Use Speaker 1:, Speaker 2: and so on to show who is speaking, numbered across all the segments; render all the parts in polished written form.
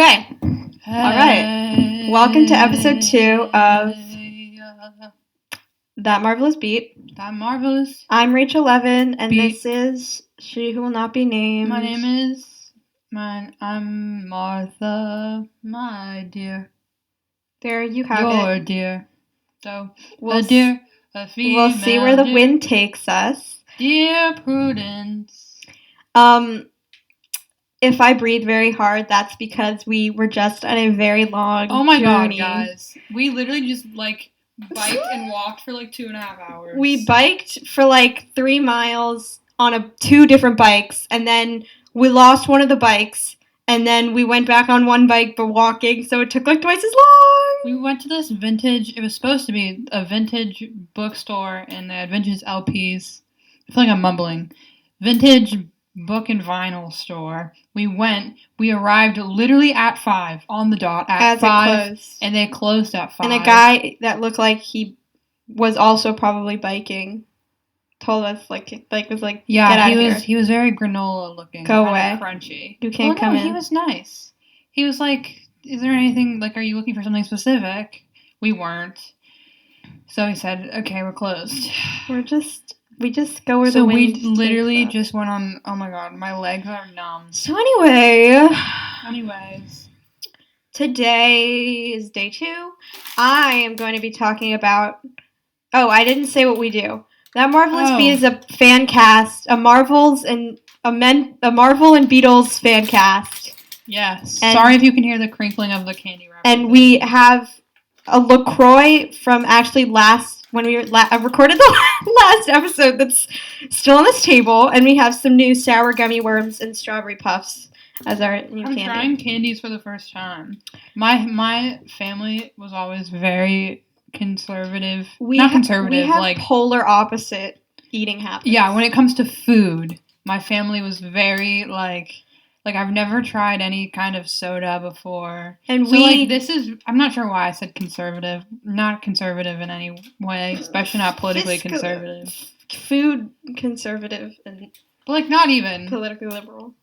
Speaker 1: Okay.
Speaker 2: Hey.
Speaker 1: All right. Welcome to episode 2 of That Marvelous Beat.
Speaker 2: That Marvelous.
Speaker 1: I'm Rachel Levin, and
Speaker 2: Beat.
Speaker 1: this is She Who Will Not Be Named.
Speaker 2: My name is... I'm Martha, my dear.
Speaker 1: There you have
Speaker 2: Your
Speaker 1: it.
Speaker 2: dear. So,
Speaker 1: We'll
Speaker 2: a dear, a female
Speaker 1: We'll see where the
Speaker 2: dear,
Speaker 1: wind takes us.
Speaker 2: Dear Prudence.
Speaker 1: If I breathe very hard, that's because we were just on a very long
Speaker 2: Oh my
Speaker 1: journey.
Speaker 2: God, guys. We literally just, biked and walked for 2.5 hours.
Speaker 1: We biked for 3 miles on 2 different bikes, and then we lost one of the bikes, and then we went back on one bike but walking, so it took twice as long.
Speaker 2: We went to this vintage, it was supposed to be a vintage bookstore, and they had vintage LPs. I feel like I'm mumbling. Vintage book and vinyl store. We arrived literally at 5 on the dot at 5,
Speaker 1: it closed.
Speaker 2: And they closed at 5.
Speaker 1: And a guy that looked like he was also probably biking told us
Speaker 2: yeah,
Speaker 1: get
Speaker 2: he was very granola looking.
Speaker 1: Go away.
Speaker 2: Crunchy.
Speaker 1: You can't come in.
Speaker 2: He was nice. He was like, is there anything, are you looking for something specific? We weren't. So he said, okay, we're closed.
Speaker 1: We just go where the wind takes us.
Speaker 2: So we literally just went on, oh my God, my legs are numb.
Speaker 1: So anyways, today is day 2. I am going to be talking about, I didn't say what we do. That Marvelous Beat is a fan cast, a Marvel and Beatles fan cast.
Speaker 2: Yes. Sorry if you can hear the crinkling of the candy wrapper.
Speaker 1: And we have a LaCroix from actually when we recorded the last episode that's still on this table, and we have some new sour gummy worms and strawberry puffs as our new candy.
Speaker 2: I'm trying candies for the first time. My family was always very conservative. Not conservative.
Speaker 1: We have polar opposite eating habits.
Speaker 2: Yeah, when it comes to food, my family was very I've never tried any kind of soda before. And I'm not sure why I said conservative. Not conservative in any way, especially not politically conservative.
Speaker 1: Food conservative
Speaker 2: but not even
Speaker 1: politically liberal.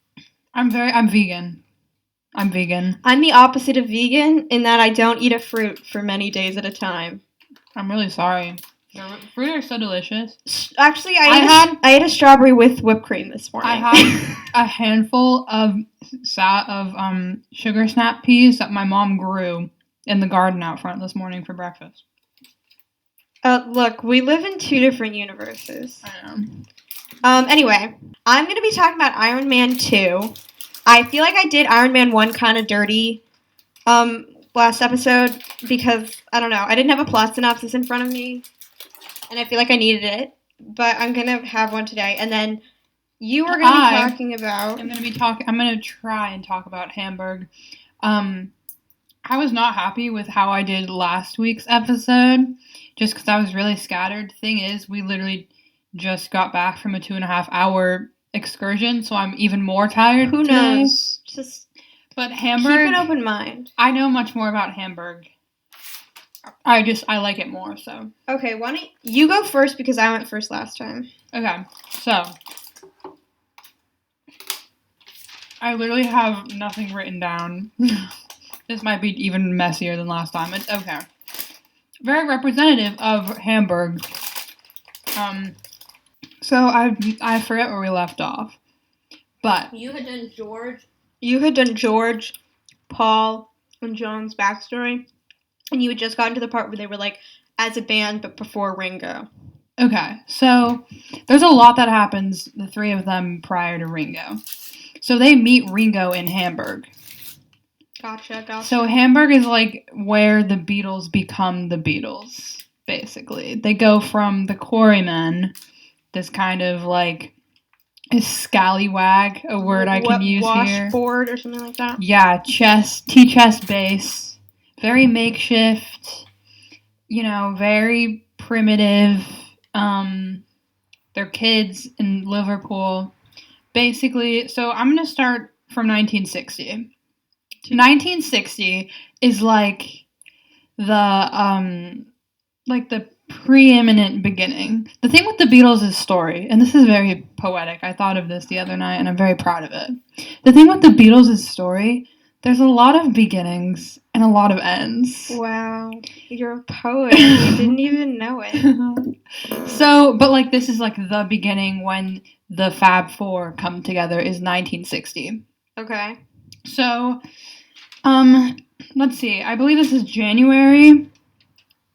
Speaker 2: I'm vegan. I'm vegan.
Speaker 1: I'm the opposite of vegan in that I don't eat a fruit for many days at a time.
Speaker 2: I'm really sorry. Fruit are so delicious.
Speaker 1: Actually, I ate a strawberry with whipped cream this morning.
Speaker 2: I had a handful of sugar snap peas that my mom grew in the garden out front this morning for breakfast.
Speaker 1: Look, we live in 2 different universes.
Speaker 2: I know.
Speaker 1: Anyway, I'm going to be talking about Iron Man 2. I feel like I did Iron Man 1 kind of dirty last episode because, I don't know, I didn't have a plot synopsis in front of me. And I feel like I needed it, but I'm going to have one today. And then you were going to be talking about...
Speaker 2: I'm going to try and talk about Hamburg. I was not happy with how I did last week's episode, just because I was really scattered. The thing is, we literally just got back from a 2.5-hour excursion, so I'm even more tired
Speaker 1: Who
Speaker 2: today.
Speaker 1: knows?
Speaker 2: But Hamburg...
Speaker 1: Keep an open mind.
Speaker 2: I know much more about Hamburg. I like it more, so.
Speaker 1: Okay, why don't you go first because I went first last time.
Speaker 2: Okay, so. I literally have nothing written down. This might be even messier than last time. It's okay. Very representative of Hamburg. So I forget where we left off. But.
Speaker 1: You had done George, Paul, and John's backstory. And you had just gotten to the part where they were as a band, but before Ringo.
Speaker 2: Okay, so there's a lot that happens, the 3 of them, prior to Ringo. So they meet Ringo in Hamburg.
Speaker 1: Gotcha.
Speaker 2: So Hamburg is where the Beatles become the Beatles, basically. They go from the Quarrymen, this kind of a scallywag, a word I can use here.
Speaker 1: Washboard or something like that?
Speaker 2: Yeah, chess bass. Very makeshift, very primitive. They're kids in Liverpool. Basically, so I'm going to start from 1960. 1960 is the preeminent beginning. The thing with the Beatles is story, and this is very poetic. I thought of this the other night, and I'm very proud of it. The thing with the Beatles is story. there's a lot of beginnings and a lot of ends.
Speaker 1: Wow. You're a poet. You didn't even know it.
Speaker 2: So, but like this is like the beginning when the Fab Four come together is 1960.
Speaker 1: Okay.
Speaker 2: So, let's see. I believe this is January.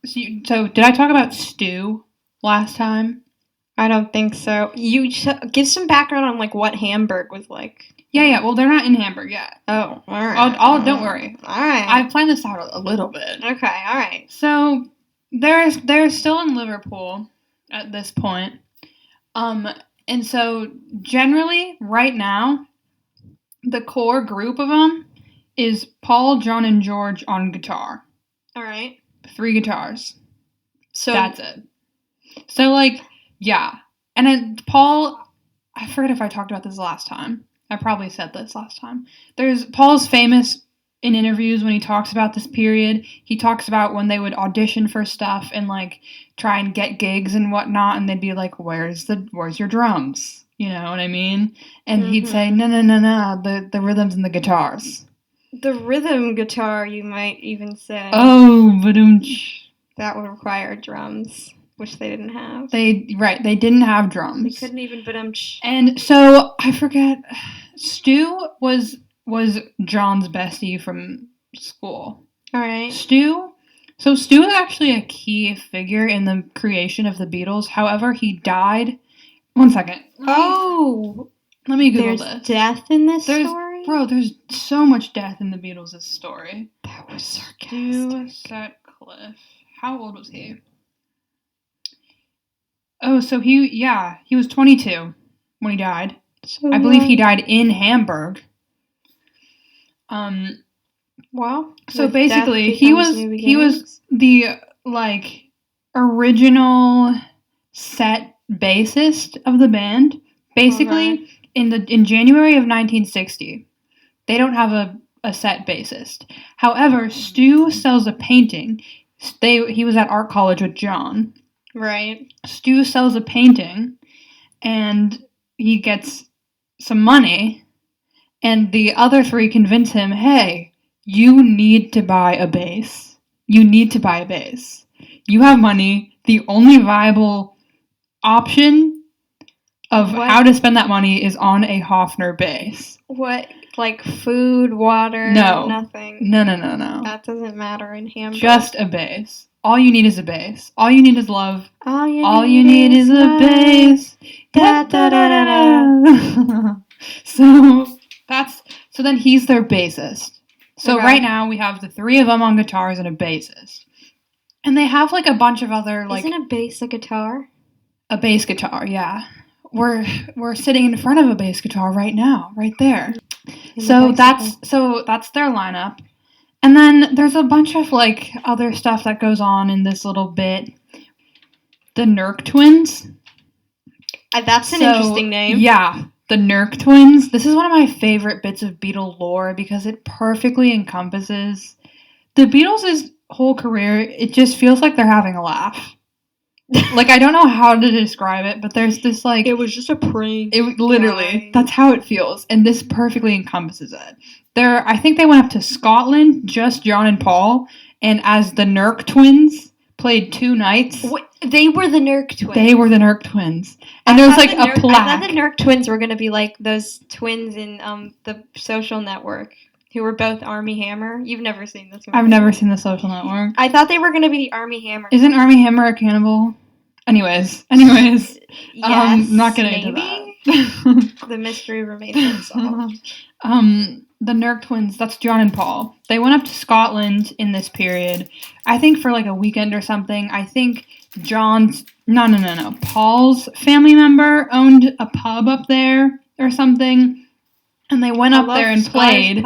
Speaker 2: So did I talk about Stu last time?
Speaker 1: I don't think so. You give some background on like what Hamburg was like.
Speaker 2: Yeah. Well, they're not in Hamburg yet.
Speaker 1: Oh, all right.
Speaker 2: I'll don't worry.
Speaker 1: All right.
Speaker 2: I've planned this out a little bit.
Speaker 1: Okay. All right.
Speaker 2: So they're still in Liverpool at this point. And so generally right now, the core group of them is Paul, John, and George on guitar.
Speaker 1: All right.
Speaker 2: 3 guitars.
Speaker 1: So
Speaker 2: that's it. So like, yeah. And then Paul, I forget if I talked about this last time. I probably said this last time. Paul's famous in interviews when he talks about this period. He talks about when they would audition for stuff and like try and get gigs and whatnot, and they'd be like, "Where's your drums?" You know what I mean? And he'd say, "No, the rhythms and the guitars."
Speaker 1: The rhythm guitar, you might even say.
Speaker 2: Oh, but
Speaker 1: that would require drums, which they didn't have.
Speaker 2: They didn't have drums.
Speaker 1: They couldn't even
Speaker 2: And so I forget. Stu was John's bestie from school.
Speaker 1: All right.
Speaker 2: Stu is actually a key figure in the creation of the Beatles. However, he died. One second. Let me Google this.
Speaker 1: There's death in this story?
Speaker 2: Bro, there's so much death in the Beatles' story.
Speaker 1: That was sarcastic.
Speaker 2: Stu Sutcliffe. How old was he? Oh, so he was 22 when he died.
Speaker 1: So
Speaker 2: I believe he died in Hamburg.
Speaker 1: Wow.
Speaker 2: So basically, he was the like original set bassist of the band. Basically, in January of 1960, they don't have a set bassist. However, Stu sells a painting. He was at art college with John.
Speaker 1: Right.
Speaker 2: Stu sells a painting, and he gets some money, and the other 3 convince him, "Hey, you need to buy a bass. You need to buy a bass. You have money. The only viable option of how to spend that money is on a Hofner bass."
Speaker 1: What? Like food, water?
Speaker 2: No.
Speaker 1: Nothing?
Speaker 2: No.
Speaker 1: That doesn't matter in Hamburg.
Speaker 2: Just a bass. All you need is a bass. All you need is love.
Speaker 1: All you need is
Speaker 2: a bass. Da, da, da, da, da. So then he's their bassist. So right now we have the 3 of them on guitars and a bassist. And they have like a bunch of other like...
Speaker 1: Isn't a bass a guitar?
Speaker 2: A bass guitar, yeah. We're sitting in front of a bass guitar right now, right there. So that's their lineup. And then there's a bunch of like other stuff that goes on in this little bit. The Nurk twins.
Speaker 1: That's an interesting name.
Speaker 2: Yeah, the Nurk twins. This is one of my favorite bits of Beatle lore because it perfectly encompasses the Beatles' whole career. It just feels like they're having a laugh. Like, I don't know how to describe it, but there's this like...
Speaker 1: It was just a prank.
Speaker 2: It literally, that's how it feels. And this perfectly encompasses it. I think they went up to Scotland, just John and Paul, and as the Nurk twins, played 2 nights.
Speaker 1: What? They were the Nurk twins.
Speaker 2: They were the Nurk twins. And there's like a plaque.
Speaker 1: I thought the Nurk twins were going to be like those twins in The Social Network, who were both Army Hammer. You've never seen this movie.
Speaker 2: I've never seen The Social Network.
Speaker 1: I thought they were going to be the Army Hammer.
Speaker 2: Isn't Army Hammer a cannibal? Anyways.
Speaker 1: Yes,
Speaker 2: Not getting into that.
Speaker 1: The mystery remains unsolved.
Speaker 2: The Nurk twins, that's John and Paul. They went up to Scotland in this period, I think for like a weekend or something. I think Paul's family member owned a pub up there or something. And they went up there and played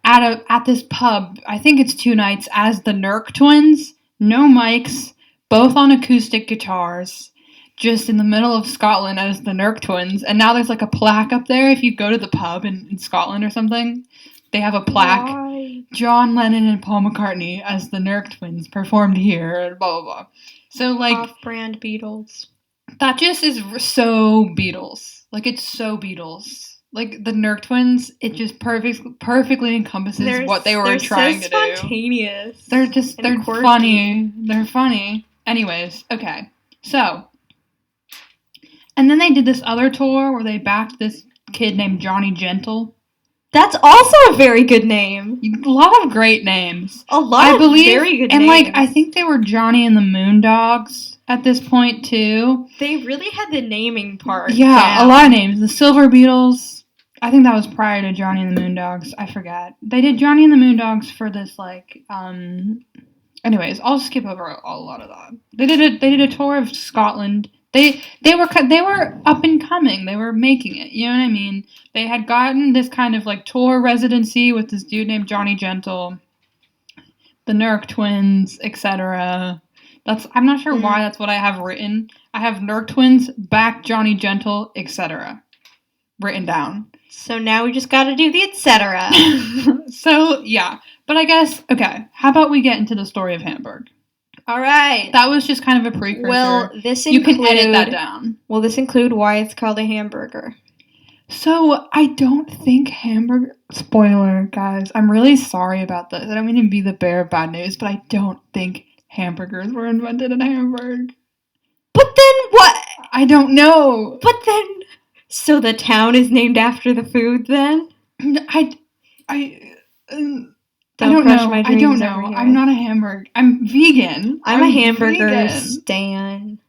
Speaker 2: at this pub. I think it's 2 nights as the Nurk twins. No mics, both on acoustic guitars. Just in the middle of Scotland as the Nurk twins. And now there's like a plaque up there if you go to the pub in Scotland or something. They have a plaque.
Speaker 1: Why?
Speaker 2: John Lennon and Paul McCartney as the Nurk twins performed here, and blah, blah, blah. So like... Off-brand
Speaker 1: Beatles.
Speaker 2: That just is so Beatles. Like, it's so Beatles. like the Nerk twins, it just perfectly encompasses what they were trying to do.
Speaker 1: They're so spontaneous.
Speaker 2: They're
Speaker 1: quirky.
Speaker 2: funny. They're funny. Anyways, okay. So, and then they did this other tour where they backed this kid named Johnny Gentle.
Speaker 1: That's also a very good name.
Speaker 2: A lot of great names.
Speaker 1: A lot of very good names.
Speaker 2: And, like, I think they were Johnny and the Moondogs at this point, too.
Speaker 1: They really had the naming part.
Speaker 2: Yeah, a lot of names. The Silver Beetles. I think that was prior to Johnny and the Moondogs. I forget. They did Johnny and the Moondogs for this, like, anyways, I'll skip over a lot of that. They did a tour of Scotland. They were up and coming. They were making it. You know what I mean? They had gotten this kind of like tour residency with this dude named Johnny Gentle, the Nerk twins, etc. I'm not sure why that's what I have written. I have Nerk twins, back Johnny Gentle, etc. written down.
Speaker 1: So now we just got to do the etc.
Speaker 2: So yeah, but I guess okay. How about we get into the story of Hamburg?
Speaker 1: All right.
Speaker 2: That was just kind of a precursor.
Speaker 1: Will this
Speaker 2: you can edit that down.
Speaker 1: Will this include why it's called a hamburger?
Speaker 2: So, I don't think hamburger... Spoiler, guys. I'm really sorry about this. I don't mean to be the bearer of bad news, but I don't think hamburgers were invented in Hamburg.
Speaker 1: But then what?
Speaker 2: I don't know.
Speaker 1: But then... So the town is named after the food, then?
Speaker 2: I don't know. I don't know. I'm not a hamburger. I'm vegan.
Speaker 1: I'm a hamburger stan.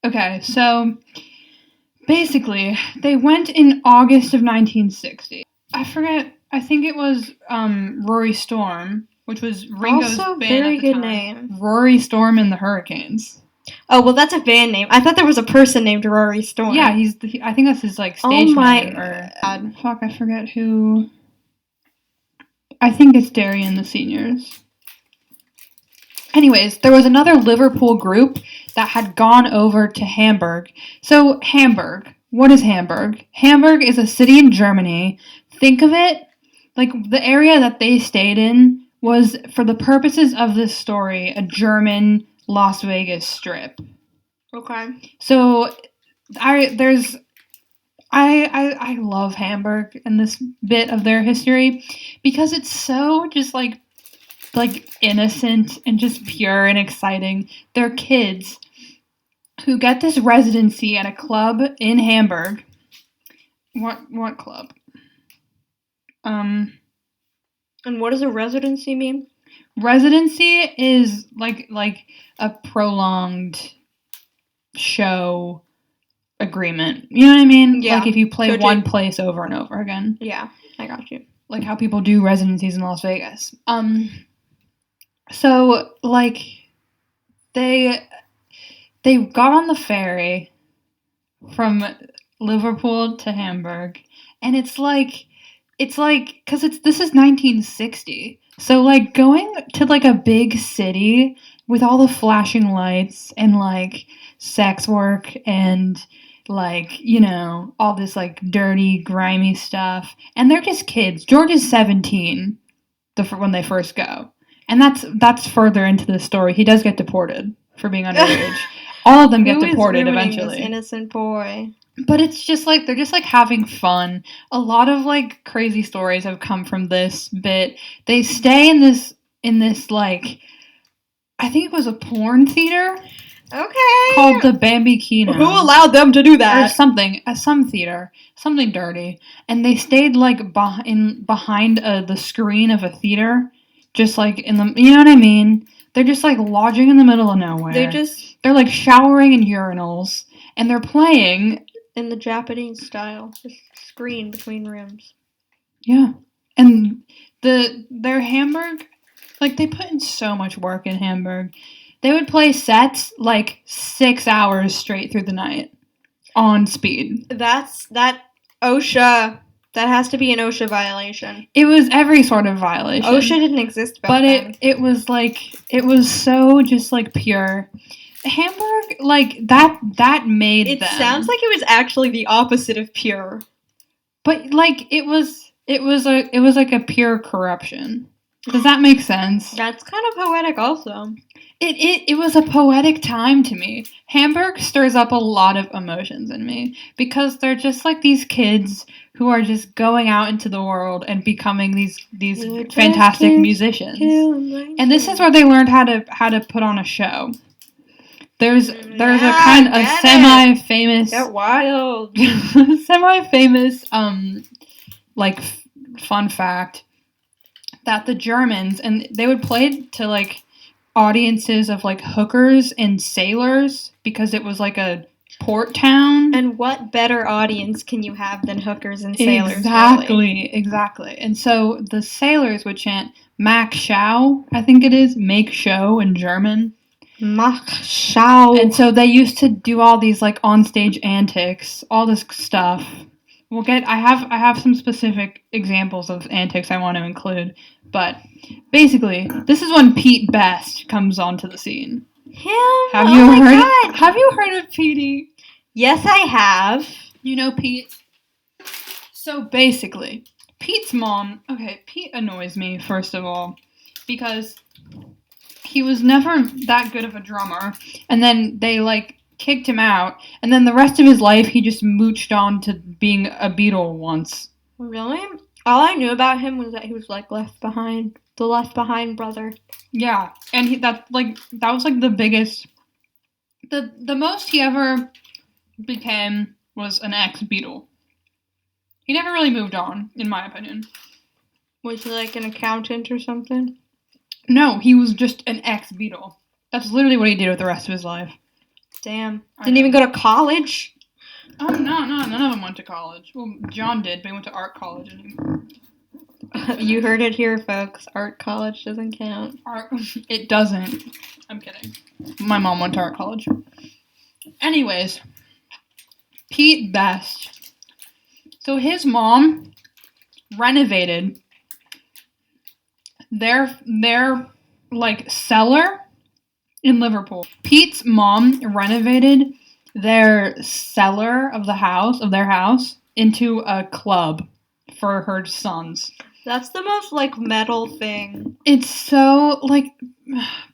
Speaker 2: Okay, so basically, they went in August of 1960. I forget. I think it was Rory Storm, which was Ringo's
Speaker 1: also
Speaker 2: band
Speaker 1: very
Speaker 2: at the
Speaker 1: good
Speaker 2: time.
Speaker 1: name.
Speaker 2: Rory Storm and the Hurricanes.
Speaker 1: Oh, well, that's a band name. I thought there was a person named Rory Storm.
Speaker 2: Yeah, I think that's his like stage name. God, fuck, I forget who. I think it's Darian the Seniors. Anyways, there was another Liverpool group that had gone over to Hamburg. So, Hamburg. What is Hamburg? Hamburg is a city in Germany. Think of it like the area that they stayed in was, for the purposes of this story, a German Las Vegas strip.
Speaker 1: Okay.
Speaker 2: So, I love Hamburg and this bit of their history because it's so just like innocent and just pure and exciting. They're kids who get this residency at a club in Hamburg. What club?
Speaker 1: And what does a residency mean?
Speaker 2: Residency is like a prolonged show agreement. You know what I mean?
Speaker 1: Yeah.
Speaker 2: Like if you play one place over and over again.
Speaker 1: Yeah, I got you.
Speaker 2: Like how people do residencies in Las Vegas. So like they got on the ferry from Liverpool to Hamburg, and it's like because this is 1960. So, like, going to, like, a big city with all the flashing lights and, like, sex work and, like, you know, all this, like, dirty, grimy stuff. And they're just kids. George is 17 when they first go. And that's further into the story. He does get deported for being underage. All of them get deported eventually.
Speaker 1: This innocent boy.
Speaker 2: But it's just like, they're just like having fun. A lot of like crazy stories have come from this bit. They stay in this like, I think it was a porn theater.
Speaker 1: Okay.
Speaker 2: Called the Bambikino.
Speaker 1: Who allowed them to do that?
Speaker 2: Or something. Some theater. Something dirty. And they stayed like behind the screen of a theater. Just like in the, you know what I mean? They're just like lodging in the middle of nowhere. They're like showering in urinals. And they're playing
Speaker 1: in the Japanese style, just screen between rooms.
Speaker 2: Yeah, and their Hamburg, like they put in so much work in Hamburg. They would play sets like 6 hours straight through the night on speed.
Speaker 1: That OSHA. That has to be an OSHA violation.
Speaker 2: It was every sort of violation.
Speaker 1: OSHA didn't exist back then.
Speaker 2: But it was like it was so just like pure. Hamburg, like that made
Speaker 1: it
Speaker 2: them.
Speaker 1: It sounds like it was actually the opposite of pure.
Speaker 2: But like it was like a pure corruption. Does that make sense?
Speaker 1: That's kind of poetic also.
Speaker 2: It was a poetic time to me. Hamburg stirs up a lot of emotions in me because they're just like these kids who are just going out into the world and becoming these fantastic musicians. And this is where they learned how to put on a show. There's a semi-famous
Speaker 1: Get wild.
Speaker 2: semi-famous like fun fact that the Germans, and they would play to like audiences of like hookers and sailors because it was like a port town.
Speaker 1: And what better audience can you have than hookers and sailors?
Speaker 2: Exactly. And so the sailors would chant "Mach Schau," I think it is, make show in German.
Speaker 1: Mach Schau.
Speaker 2: And so they used to do all these like onstage antics, all this stuff. I have some specific examples of antics I want to include, but basically, this is when Pete Best comes onto the scene. Have you heard of Petey?
Speaker 1: Yes, I have.
Speaker 2: You know Pete? So basically, Pete's mom, Pete annoys me, first of all, because he was never that good of a drummer, and then they, like, kicked him out, and then the rest of his life he just mooched on to being a Beatle once.
Speaker 1: Really? All I knew about him was that he was, like, Left Behind, the Left Behind brother.
Speaker 2: Yeah, and that was, like, the biggest, the most he ever became was an ex-Beatle. He never really moved on, in my opinion.
Speaker 1: Was he, like, an accountant or something?
Speaker 2: No, he was just an ex-Beatle. That's literally what he did with the rest of his life.
Speaker 1: Damn. Didn't even go to college?
Speaker 2: Oh, no, none of them went to college. Well, John did, but he went to art college.
Speaker 1: You heard it here, folks. Art college doesn't count.
Speaker 2: It doesn't. I'm kidding. My mom went to art college. Anyways, Pete Best. So his mom renovated their like cellar in Liverpool. Pete's mom renovated their cellar of their house into a club for her sons.
Speaker 1: That's the most like metal thing.
Speaker 2: It's so like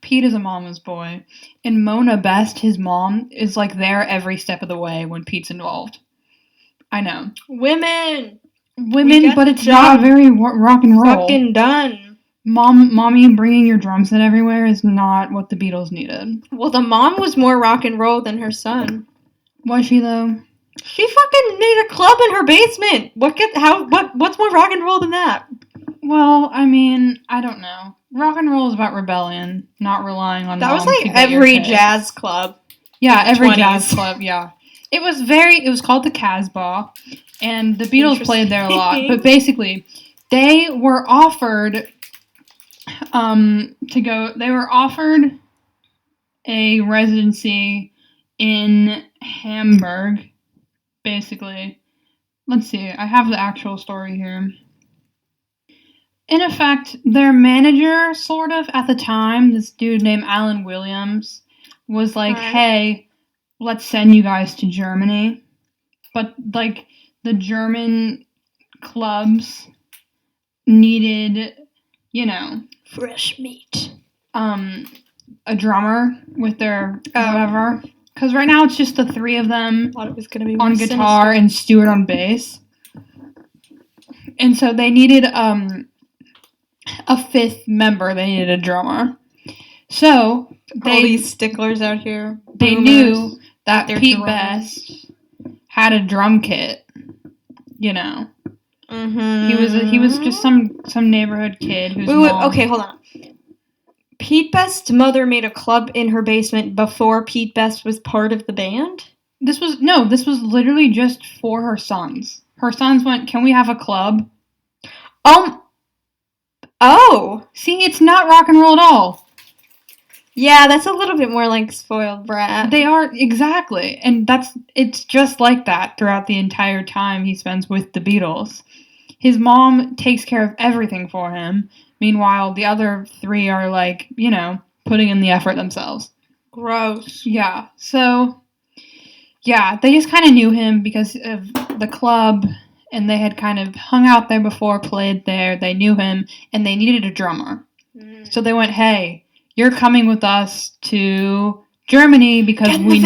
Speaker 2: Pete is a mama's boy, and Mona Best, his mom, is like there every step of the way when Pete's involved. I know.
Speaker 1: Women,
Speaker 2: but it's not very rock and roll.
Speaker 1: Fucking done.
Speaker 2: Mommy bringing your drum set everywhere is not what the Beatles needed.
Speaker 1: Well, the mom was more rock and roll than her son.
Speaker 2: Was she though?
Speaker 1: She fucking made a club in her basement. What's more rock and roll than that?
Speaker 2: Well, I mean, I don't know. Rock and roll is about rebellion, not relying on.
Speaker 1: That was like every jazz club.
Speaker 2: Yeah, every 20s. Jazz club. Yeah, it was called the Casbah, and the Beatles played there a lot. But basically, they were offered to go. They were offered a residency in Hamburg. Basically, let's see. I have the actual story here. In effect, their manager, sort of, at the time, this dude named Alan Williams, was like, hey, let's send you guys to Germany. But, like, the German clubs needed,
Speaker 1: fresh meat.
Speaker 2: A drummer with their whatever. Because right now it's just the three of them
Speaker 1: thought it was gonna be
Speaker 2: on guitar and Stuart on bass. And so they needed a fifth member. They needed a drummer. So
Speaker 1: all these sticklers out here.
Speaker 2: They knew that Pete Best had a drum kit. Mm-hmm. He was just some neighborhood kid who's
Speaker 1: okay, hold on. Pete Best's mother made a club in her basement before Pete Best was part of the band?
Speaker 2: This was literally just for her sons. Her sons went, "Can we have a club?"
Speaker 1: Oh.
Speaker 2: See, it's not rock and roll at all.
Speaker 1: Yeah, that's a little bit more like spoiled brat.
Speaker 2: They are, exactly. And it's just like that throughout the entire time he spends with the Beatles. His mom takes care of everything for him. Meanwhile, the other three are like, putting in the effort themselves.
Speaker 1: Gross.
Speaker 2: Yeah. So, yeah, they just kind of knew him because of the club, and they had kind of hung out there before, played there. They knew him, and they needed a drummer. So they went, hey, you're coming with us to Germany because we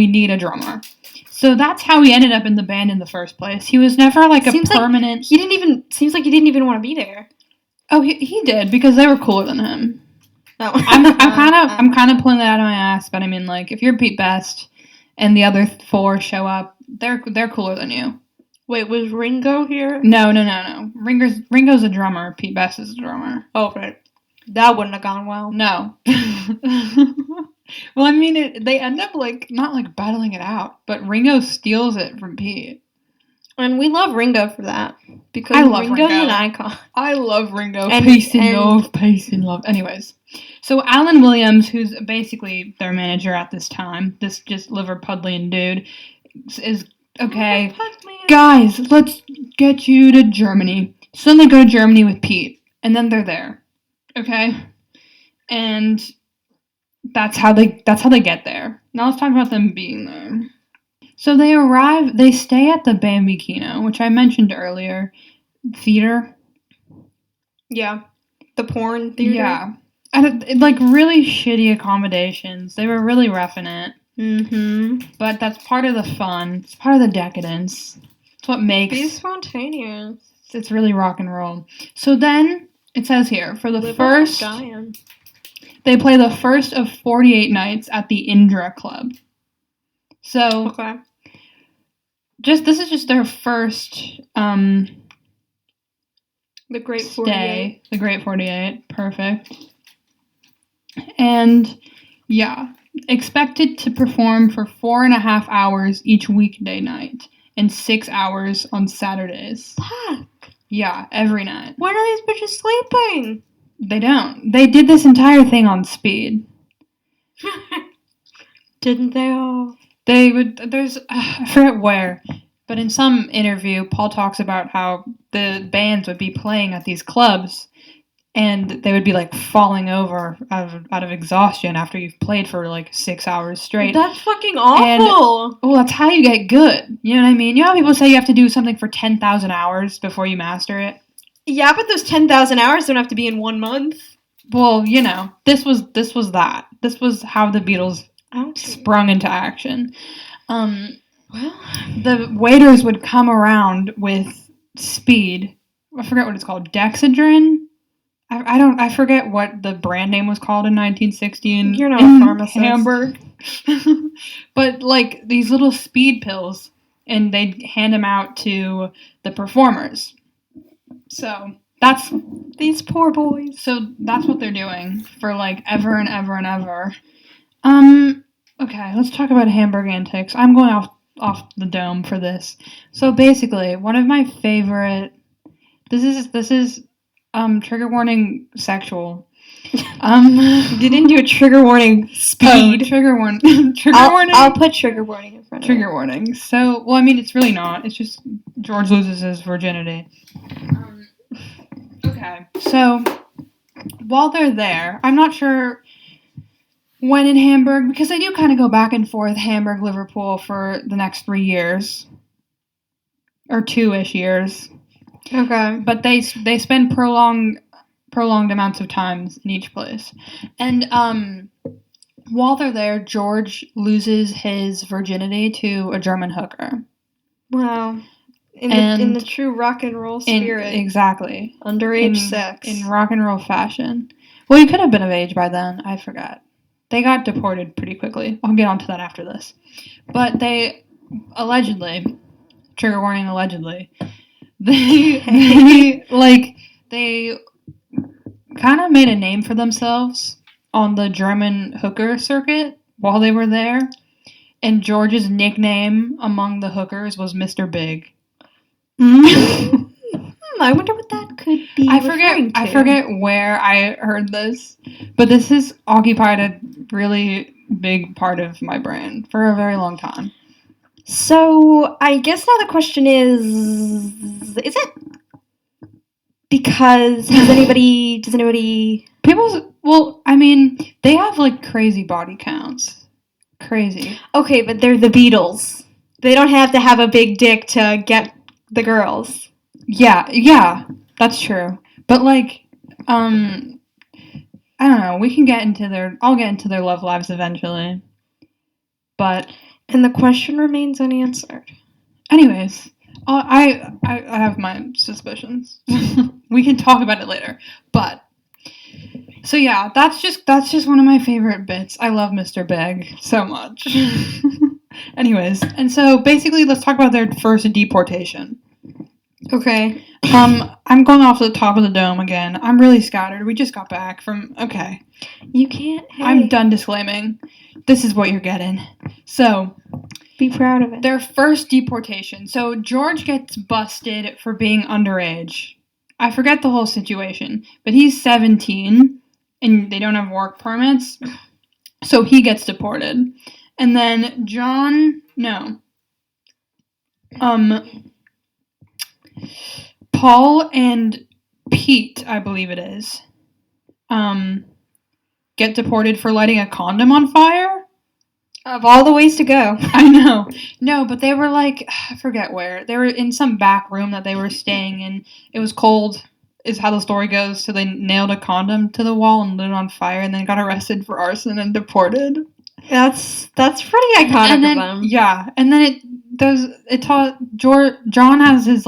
Speaker 2: need a drummer. So that's how he ended up in the band in the first place. He was never like a permanent.
Speaker 1: Seems like he didn't even want to be there.
Speaker 2: Oh, he did because they were cooler than him.
Speaker 1: No.
Speaker 2: I'm kind of pulling that out of my ass, but I mean, like, if you're Pete Best and the other 4 show up, they're cooler than you.
Speaker 1: Wait, was Ringo here?
Speaker 2: No. Ringo's a drummer. Pete Best is a drummer.
Speaker 1: Oh, right. That wouldn't have gone well.
Speaker 2: No. Well, I mean, they end up like not like battling it out, but Ringo steals it from Pete.
Speaker 1: And we love Ringo for that. Because Ringo's an icon.
Speaker 2: I love Ringo. Peace and love. Anyways. So Alan Williams, who's basically their manager at this time, this just Liverpudlian dude, is, okay, guys, let's get you to Germany. So then they go to Germany with Pete. And then they're there. Okay? And that's how they get there. Now let's talk about them being there. So they stay at the Bambino, which I mentioned earlier. Theater.
Speaker 1: Yeah. The porn theater.
Speaker 2: Yeah. And like really shitty accommodations. They were really roughing it.
Speaker 1: Mm-hmm.
Speaker 2: But that's part of the fun. It's part of the decadence. It's what makes...
Speaker 1: Be spontaneous.
Speaker 2: It's really rock and roll. So then, it says here, for the first... They play the first of 48 nights at the Indra Club. So...
Speaker 1: Okay.
Speaker 2: This is just their first
Speaker 1: the Great 48.
Speaker 2: Stay. The Great 48. Perfect. And yeah, expected to perform for 4.5 hours each weekday night and 6 hours on Saturdays.
Speaker 1: Fuck.
Speaker 2: Yeah, every night.
Speaker 1: When are these bitches sleeping?
Speaker 2: They don't. They did this entire thing on speed.
Speaker 1: Didn't they all?
Speaker 2: They would, I forget where, but in some interview, Paul talks about how the bands would be playing at these clubs and they would be like falling over out of exhaustion after you've played for like 6 hours straight.
Speaker 1: That's fucking awful.
Speaker 2: Well, that's how you get good. You know what I mean? You know how people say you have to do something for 10,000 hours before you master it?
Speaker 1: Yeah, but those 10,000 hours don't have to be in 1 month.
Speaker 2: Well, you know, this was that. This was how the Beatles sprung into action.
Speaker 1: Well,
Speaker 2: the waiters would come around with speed. I forget what it's called. Dexedrine? I forget what the brand name was called in 1960 in Hamburg. But like these little speed pills, and they'd hand them out to the performers. So that's
Speaker 1: these poor boys.
Speaker 2: So that's what they're doing for like ever and ever and ever. Okay, let's talk about Hamburg antics. I'm going off the dome for this. So basically, one of my favorite. This is trigger warning sexual.
Speaker 1: You didn't do a trigger warning speed.
Speaker 2: Oh, trigger warning. Warning.
Speaker 1: I'll put trigger warning in front of it.
Speaker 2: Trigger warning. So, well, I mean, it's really not. It's just George loses his virginity. Okay. So, while they're there, I'm not sure when in Hamburg, because they do kind of go back and forth, Hamburg, Liverpool, for the next 3 years. Or 2-ish years.
Speaker 1: Okay.
Speaker 2: But they spend prolonged amounts of times in each place. And while they're there, George loses his virginity to a German hooker.
Speaker 1: Wow. In the true rock and roll spirit.
Speaker 2: Exactly.
Speaker 1: Underage sex.
Speaker 2: In rock and roll fashion. Well, he could have been of age by then. I forgot. They got deported pretty quickly. I'll get onto that after this. But they allegedly, trigger warning, allegedly, they kind of made a name for themselves on the German hooker circuit while they were there. And George's nickname among the hookers was Mr. Big.
Speaker 1: I wonder what that could be.
Speaker 2: I forget where I heard this, but this has occupied a really big part of my brain for a very long time.
Speaker 1: So I guess now the question is it because does anybody
Speaker 2: well, I mean, they have like crazy body counts. Crazy.
Speaker 1: Okay, but they're the Beatles. They don't have to have a big dick to get the girls.
Speaker 2: Yeah, that's true. But like, I I don't know. We can get into I'll get into their love lives eventually. But
Speaker 1: And the question remains unanswered.
Speaker 2: anyways, I have my suspicions. We can talk about it later. But so yeah, that's just one of my favorite bits. I love Mr. Big so much. Anyways, and so basically let's talk about their first deportation.
Speaker 1: Okay.
Speaker 2: I'm going off the top of the dome again. I'm really scattered. We just got back from
Speaker 1: You can't. Hey.
Speaker 2: I'm done disclaiming. This is what you're getting. So,
Speaker 1: be proud of it.
Speaker 2: Their first deportation. So George gets busted for being underage. I forget the whole situation, but he's 17 and they don't have work permits. So he gets deported. And then Paul and Pete, I believe it is, get deported for lighting a condom on fire.
Speaker 1: Of all the ways to go.
Speaker 2: I know. No, but they were I forget where. They were in some back room that they were staying in. It was cold, is how the story goes. So they nailed a condom to the wall and lit it on fire and then got arrested for arson and deported.
Speaker 1: That's pretty iconic of them.
Speaker 2: Yeah. And then John has his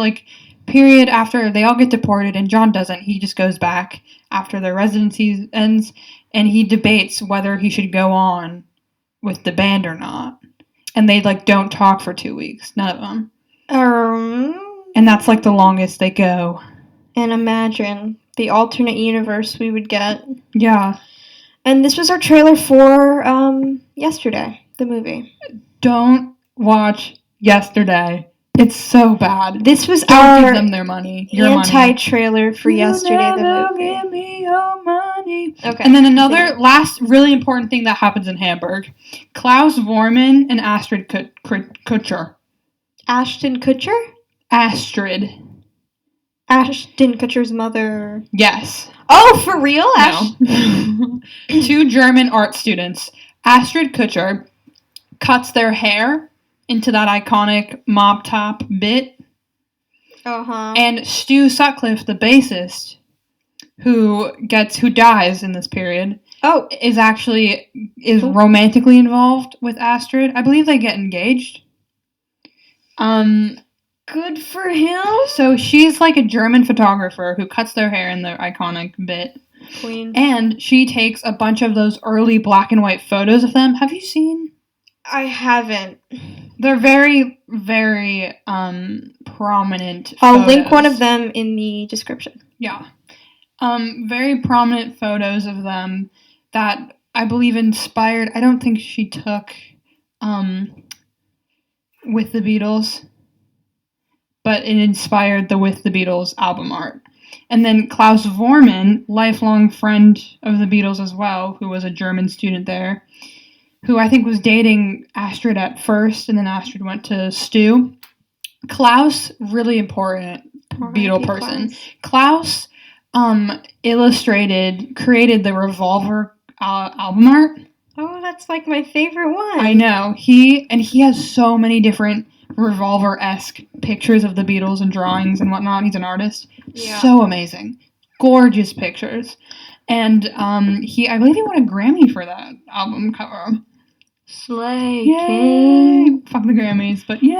Speaker 2: period after they all get deported and John doesn't. He just goes back after their residency ends and he debates whether he should go on with the band or not. And they don't talk for 2 weeks. None of them. And that's the longest they go.
Speaker 1: And imagine the alternate universe we would get.
Speaker 2: Yeah.
Speaker 1: And this was our trailer for Yesterday, the movie.
Speaker 2: Don't watch Yesterday. It's so bad.
Speaker 1: This was
Speaker 2: Don't give them their money. Your
Speaker 1: anti-trailer for Yesterday, the movie.
Speaker 2: Give me your money.
Speaker 1: Okay.
Speaker 2: And then another last really important thing that happens in Hamburg. Klaus Vormann and Astrid Kutcher.
Speaker 1: Ashton Kutcher?
Speaker 2: Astrid.
Speaker 1: Ashton Kutcher's mother.
Speaker 2: Yes.
Speaker 1: Oh, for real?
Speaker 2: No. 2 German art students. Astrid Kutcher cuts their hair into that iconic mop top bit.
Speaker 1: Uh-huh.
Speaker 2: And Stu Sutcliffe, the bassist, who dies in this period, is romantically involved with Astrid. I believe they get engaged.
Speaker 1: Good for him.
Speaker 2: So she's a German photographer who cuts their hair in the iconic bit.
Speaker 1: Queen.
Speaker 2: And she takes a bunch of those early black and white photos of them. Have you seen?
Speaker 1: I haven't.
Speaker 2: They're very, very prominent
Speaker 1: I'll
Speaker 2: photos.
Speaker 1: link one of them in the description.
Speaker 2: Yeah. Very prominent photos of them that I believe inspired, I don't think she took With the Beatles, but it inspired the With the Beatles album art. And then Klaus Vormann, lifelong friend of the Beatles as well, who was a German student there, who I think was dating Astrid at first, and then Astrid went to Stu. Klaus, really important Beatle person. Klaus created the Revolver album art.
Speaker 1: Oh, that's my favorite one.
Speaker 2: I know. He has so many different Revolver-esque pictures of the Beatles and drawings and whatnot. He's an artist. Yeah. So amazing. Gorgeous pictures. And I believe he won a Grammy for that album cover.
Speaker 1: Slay.
Speaker 2: Yay! Fuck the Grammys, but yay!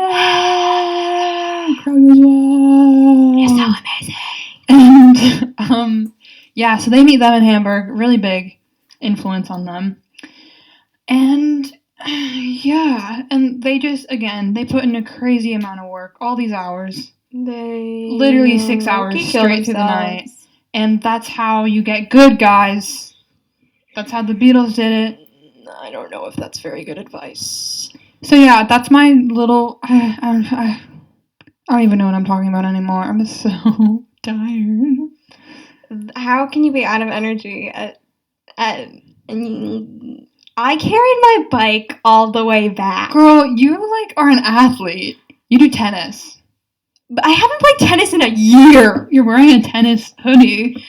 Speaker 2: Crowd was wild.
Speaker 1: You're so amazing.
Speaker 2: And yeah, so they meet them in Hamburg. Really big influence on them. And yeah, and they just they put in a crazy amount of work. All these hours.
Speaker 1: They
Speaker 2: literally 6 hours straight through the night. And that's how you get good guys. That's how the Beatles did it.
Speaker 1: I don't know if that's very good advice.
Speaker 2: So yeah, that's my little. I don't even know what I'm talking about anymore. I'm just so tired.
Speaker 1: How can you be out of energy? I carried my bike all the way back.
Speaker 2: Girl, you are an athlete. You do tennis.
Speaker 1: But I haven't played tennis in a year.
Speaker 2: You're wearing a tennis hoodie.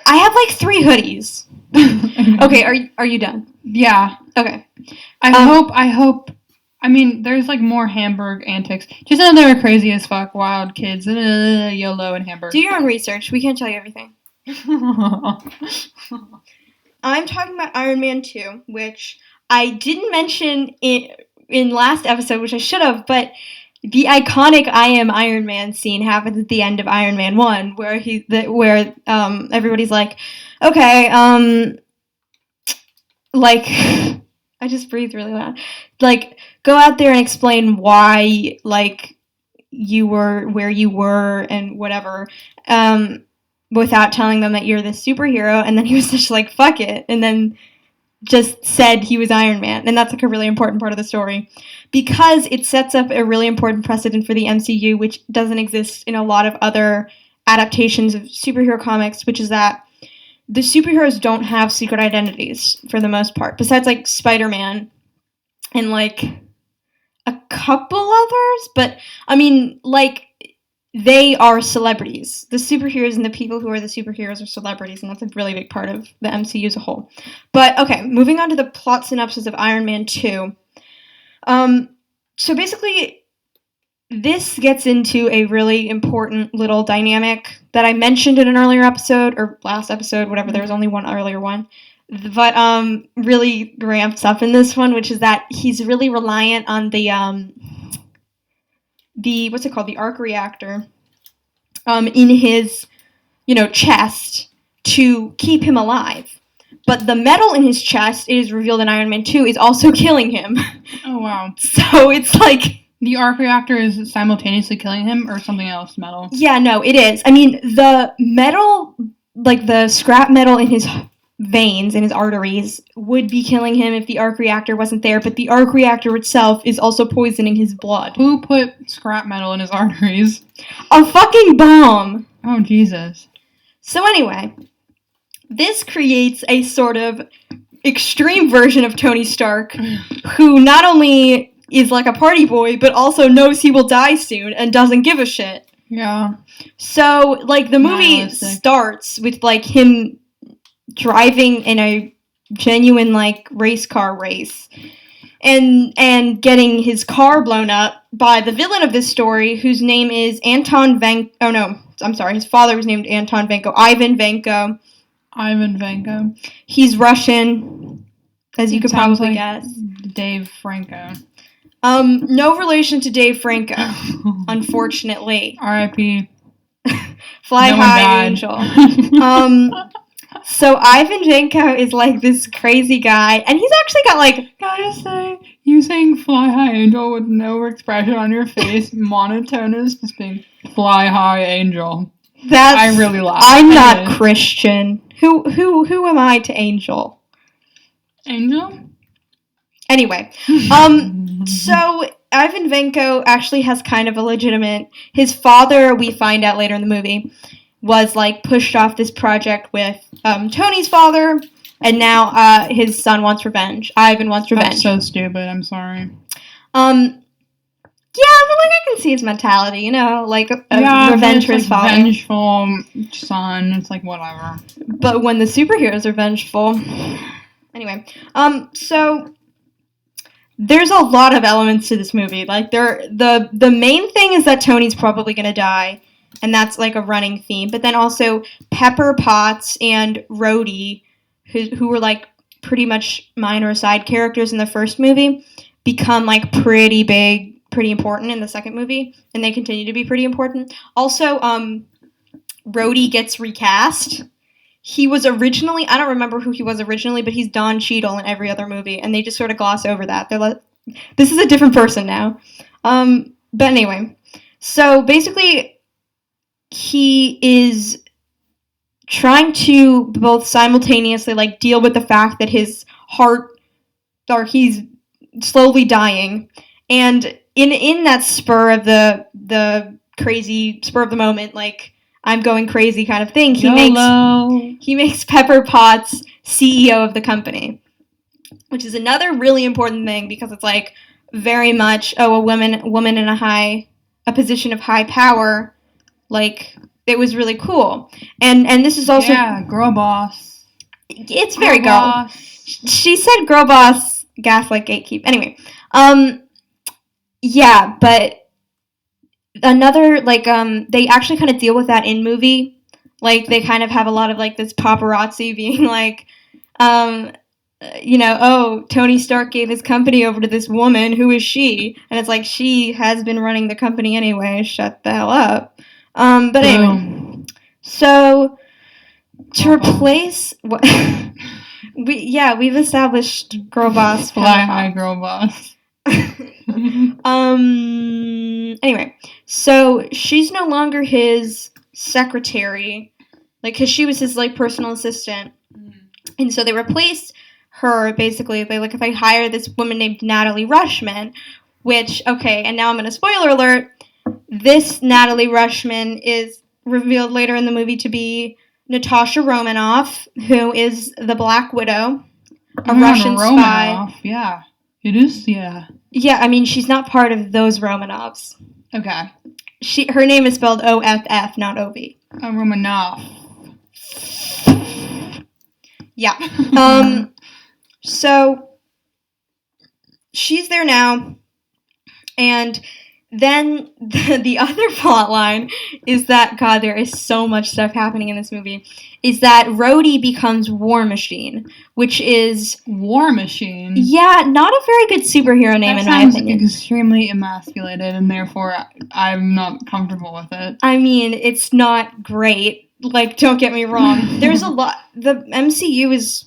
Speaker 1: I have 3 hoodies. Okay, are you done?
Speaker 2: Yeah.
Speaker 1: Okay.
Speaker 2: I hope. I mean, there's more Hamburg antics. Just another crazy as fuck wild kids. YOLO in Hamburg.
Speaker 1: Do your own research. We can't tell you everything. I I'm talking about Iron Man 2, which I didn't mention in last episode, which I should have, but the iconic "I am Iron Man" scene happens at the end of Iron Man 1, where everybody's like, okay, like, I just breathed really loud. Like, go out there and explain why, like, you were where you were and whatever, without telling them that you're this superhero. And then he was just like, fuck it. And then just said he was Iron Man. And that's like a really important part of the story because it sets up a really important precedent for the MCU, which doesn't exist in a lot of other adaptations of superhero comics, which is that the superheroes don't have secret identities for the most part, besides like Spider-Man and like a couple others. But I mean, like, they are celebrities. The superheroes and the people who are the superheroes are celebrities, and that's a really big part of the MCU as a whole. But okay, moving on to the plot synopsis of Iron Man 2. So basically, this gets into a really important little dynamic that I mentioned in an earlier episode, or last episode, whatever, there was only one earlier one, but really ramps up in this one, which is that he's really reliant on the what's it called, the arc reactor, in his, chest to keep him alive. But the metal in his chest, it is revealed in Iron Man 2, is also killing him.
Speaker 2: Oh, wow.
Speaker 1: So it's like...
Speaker 2: The arc reactor is simultaneously killing him, or something else metal?
Speaker 1: Yeah, no, it is. I mean, the metal, like the scrap metal in his veins, in his arteries, would be killing him if the arc reactor wasn't there, but the arc reactor itself is also poisoning his blood.
Speaker 2: Who put scrap metal in his arteries?
Speaker 1: A fucking bomb!
Speaker 2: Oh, Jesus.
Speaker 1: So anyway, this creates a sort of extreme version of Tony Stark, who not only is like a party boy, but also knows he will die soon and doesn't give a shit.
Speaker 2: Yeah.
Speaker 1: So, like, the movie starts with, like, him driving in a genuine, like, race car race and getting his car blown up by the villain of this story, whose name is his father was named Anton Vanko. Ivan Vanko. He's Russian, as you could probably guess.
Speaker 2: Dave Franco.
Speaker 1: No relation to Dave Franco, unfortunately.
Speaker 2: R.I.P.
Speaker 1: Fly high, Angel. So Ivan Vanko is like this crazy guy, and he's actually got like...
Speaker 2: Can I just say, you saying Fly High Angel with no expression on your face, monotonous, just being Fly High Angel. I really laugh.
Speaker 1: I'm not Christian. Who am I to Angel?
Speaker 2: Angel?
Speaker 1: Anyway, so Ivan Vanko actually has kind of a legitimate... His father, we find out later in the movie, was, like, pushed off this project with Tony's father, and now his son wants revenge. Ivan wants revenge.
Speaker 2: That's so stupid, I'm sorry.
Speaker 1: Yeah, but, like, I can see his mentality, like, revenge for his father.
Speaker 2: Vengeful son, it's like, whatever.
Speaker 1: But when the superheroes are vengeful... Anyway, so... There's a lot of elements to this movie. Like, the main thing is that Tony's probably gonna die, and that's like a running theme. But then also Pepper Potts and Rhodey, who were like pretty much minor side characters in the first movie, become like pretty big, pretty important in the second movie, and they continue to be pretty important. Also, Rhodey gets recast. He was originally, I don't remember who he was originally, but he's Don Cheadle in every other movie, and they just sort of gloss over that. They're like, this is a different person now. But anyway, so basically, he is trying to both simultaneously, like, deal with the fact that his heart, or he's slowly dying, and in that spur of the crazy spur of the moment, like, I'm going crazy kind of thing, he makes Pepper Potts CEO of the company, which is another really important thing because it's like very much a woman in a position of high power, like it was really cool, and this is also
Speaker 2: girl boss.
Speaker 1: It's very girl. She said girl boss, gaslight, gatekeep. Anyway, yeah, but. Another, like, they actually kind of deal with that in movie. Like, they kind of have a lot of, like, this paparazzi being like, oh, Tony Stark gave his company over to this woman. Who is she? And it's like, she has been running the company anyway. Shut the hell up. But anyway, so to replace what we've established girl boss.
Speaker 2: Fly high girl boss.
Speaker 1: Anyway, so she's no longer his secretary, like, because she was his like personal assistant, and so they replaced her. Basically, they like, if I hire this woman named Natalie Rushman, which, okay, and now I'm gonna spoiler alert. This Natalie Rushman is revealed later in the movie to be Natasha Romanoff, who is the Black Widow, a Russian spy.
Speaker 2: Yeah, it is. Yeah.
Speaker 1: Yeah, I mean, she's not part of those Romanovs.
Speaker 2: Okay.
Speaker 1: Her name is spelled O-F-F, not O-V.
Speaker 2: Romanoff.
Speaker 1: Yeah. So she's there now, and then the other plot line is that, God, there is so much stuff happening in this movie, is that Rhodey becomes War Machine, which is...
Speaker 2: War Machine?
Speaker 1: Yeah, not a very good superhero name, in my opinion.
Speaker 2: That sounds extremely emasculated, and therefore I'm not comfortable with it.
Speaker 1: I mean, it's not great. Like, don't get me wrong. There's a lot... The MCU is...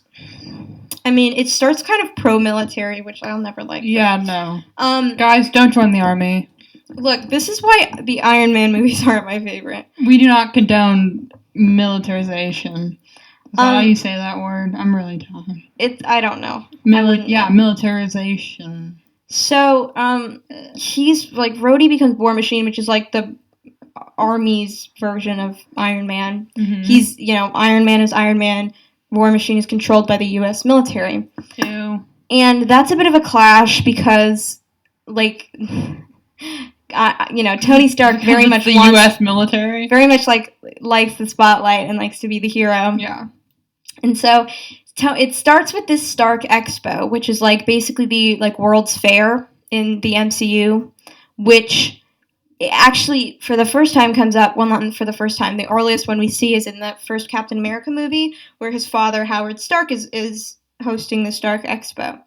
Speaker 1: I mean, it starts kind of pro-military, which I'll never like.
Speaker 2: Yeah, no. Guys, don't join the army.
Speaker 1: Look, this is why the Iron Man movies aren't my favorite.
Speaker 2: We do not condone militarization. Is that how you say that word? I'm really dumb.
Speaker 1: I don't know.
Speaker 2: Militarization.
Speaker 1: So, he's, like, Rhodey becomes War Machine, which is, like, the Army's version of Iron Man. Mm-hmm. He's, Iron Man is Iron Man. War Machine is controlled by the U.S. military.
Speaker 2: Ew.
Speaker 1: And that's a bit of a clash because, like, Tony Stark very much
Speaker 2: the U.S. military,
Speaker 1: very much likes the spotlight and likes to be the hero.
Speaker 2: Yeah.
Speaker 1: And so it starts with this Stark Expo, which is like basically the like World's Fair in the MCU, which actually, for the first time, comes up. Well, not for the first time. The earliest one we see is in the first Captain America movie, where his father, Howard Stark, is hosting the Stark Expo.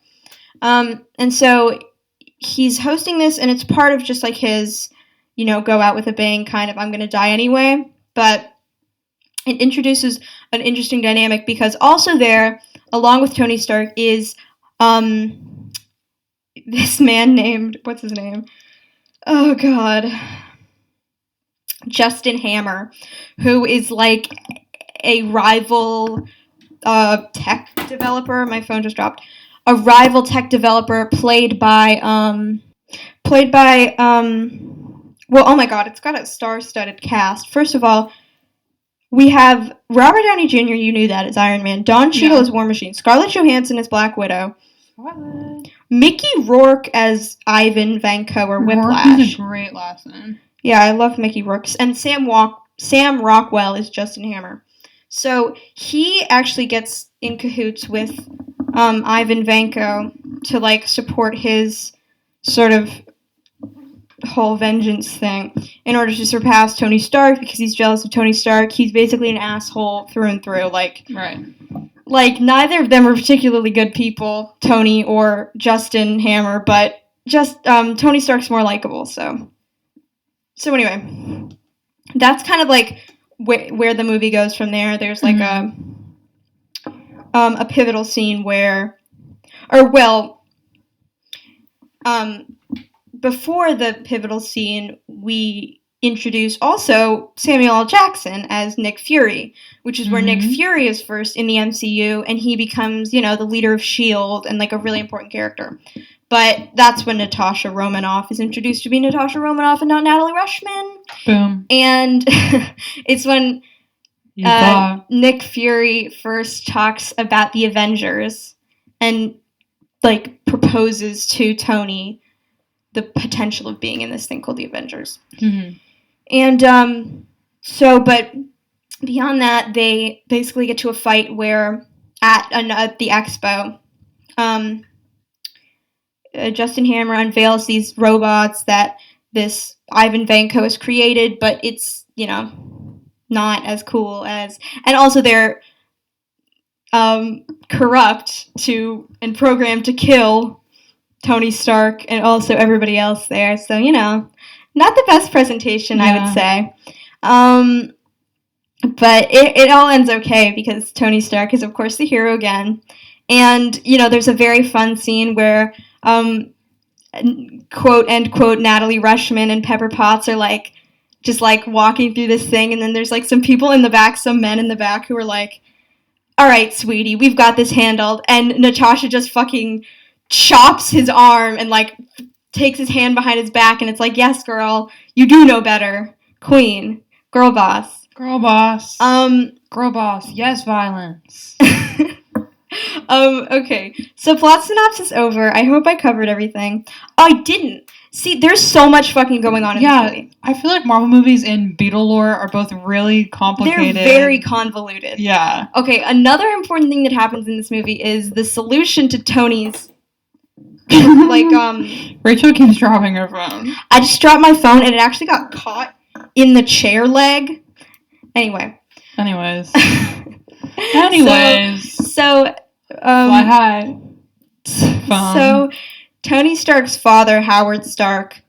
Speaker 1: And so he's hosting this, and it's part of just like his, go out with a bang kind of, I'm going to die anyway. But it introduces an interesting dynamic because also there, along with Tony Stark, is this man named, what's his name? Oh, God. Justin Hammer, who is like a rival tech developer. My phone just dropped. A rival tech developer played by, well, oh my God, it's got a star-studded cast. First of all, we have Robert Downey Jr., you knew that, as Iron Man. Don Cheadle as War Machine. Scarlett Johansson as Black Widow.
Speaker 2: Scarlett.
Speaker 1: Mickey Rourke as Ivan Vanko or Whiplash.
Speaker 2: Rourke is a great last name.
Speaker 1: Yeah, I love Mickey Rourke. And Sam Rockwell is Justin Hammer. So he actually gets in cahoots with Ivan Vanko to like support his sort of whole vengeance thing in order to surpass Tony Stark because he's jealous of Tony Stark. He's basically an asshole through and through. Like,
Speaker 2: right.
Speaker 1: Like, neither of them are particularly good people, Tony or Justin Hammer, but just Tony Stark's more likable, so anyway, that's kind of like where the movie goes from there. There's like a pivotal scene where, before the pivotal scene, we introduce also Samuel L. Jackson as Nick Fury, which is where Nick Fury is first in the MCU, and he becomes, the leader of S.H.I.E.L.D. and like a really important character. But that's when Natasha Romanoff is introduced to be Natasha Romanoff and not Natalie Rushman.
Speaker 2: Boom.
Speaker 1: And it's when Nick Fury first talks about the Avengers and like proposes to Tony the potential of being in this thing called the Avengers. Mm-hmm. And but beyond that, they basically get to a fight where at the expo, Justin Hammer unveils these robots that this Ivan Vanko has created, but it's, not as cool as... And also they're corrupt and programmed to kill Tony Stark and also everybody else there. So, not the best presentation, I would say. But it all ends okay because Tony Stark is, of course, the hero again. And, there's a very fun scene where, quote, end quote, Natalie Rushman and Pepper Potts are, just, walking through this thing. And then there's, some people in the back, some men in the back who are like, all right, sweetie, we've got this handled. And Natasha just fucking chops his arm and, takes his hand behind his back. And it's like, yes, girl, you do know better. Queen. Girl boss.
Speaker 2: Girl boss. Girl boss. Yes, violence.
Speaker 1: Okay. So plot synopsis over. I hope I covered everything. Oh, I didn't. See, there's so much fucking going on in this movie.
Speaker 2: I feel like Marvel movies and Beetle lore are both really complicated.
Speaker 1: They're very convoluted.
Speaker 2: Yeah.
Speaker 1: Okay, another important thing that happens in this movie is the solution to Tony's
Speaker 2: Rachel keeps dropping her phone.
Speaker 1: I just dropped my phone and it actually got caught in the chair leg. Anyways. So
Speaker 2: fly high. Phone.
Speaker 1: So Tony Stark's father, Howard Stark,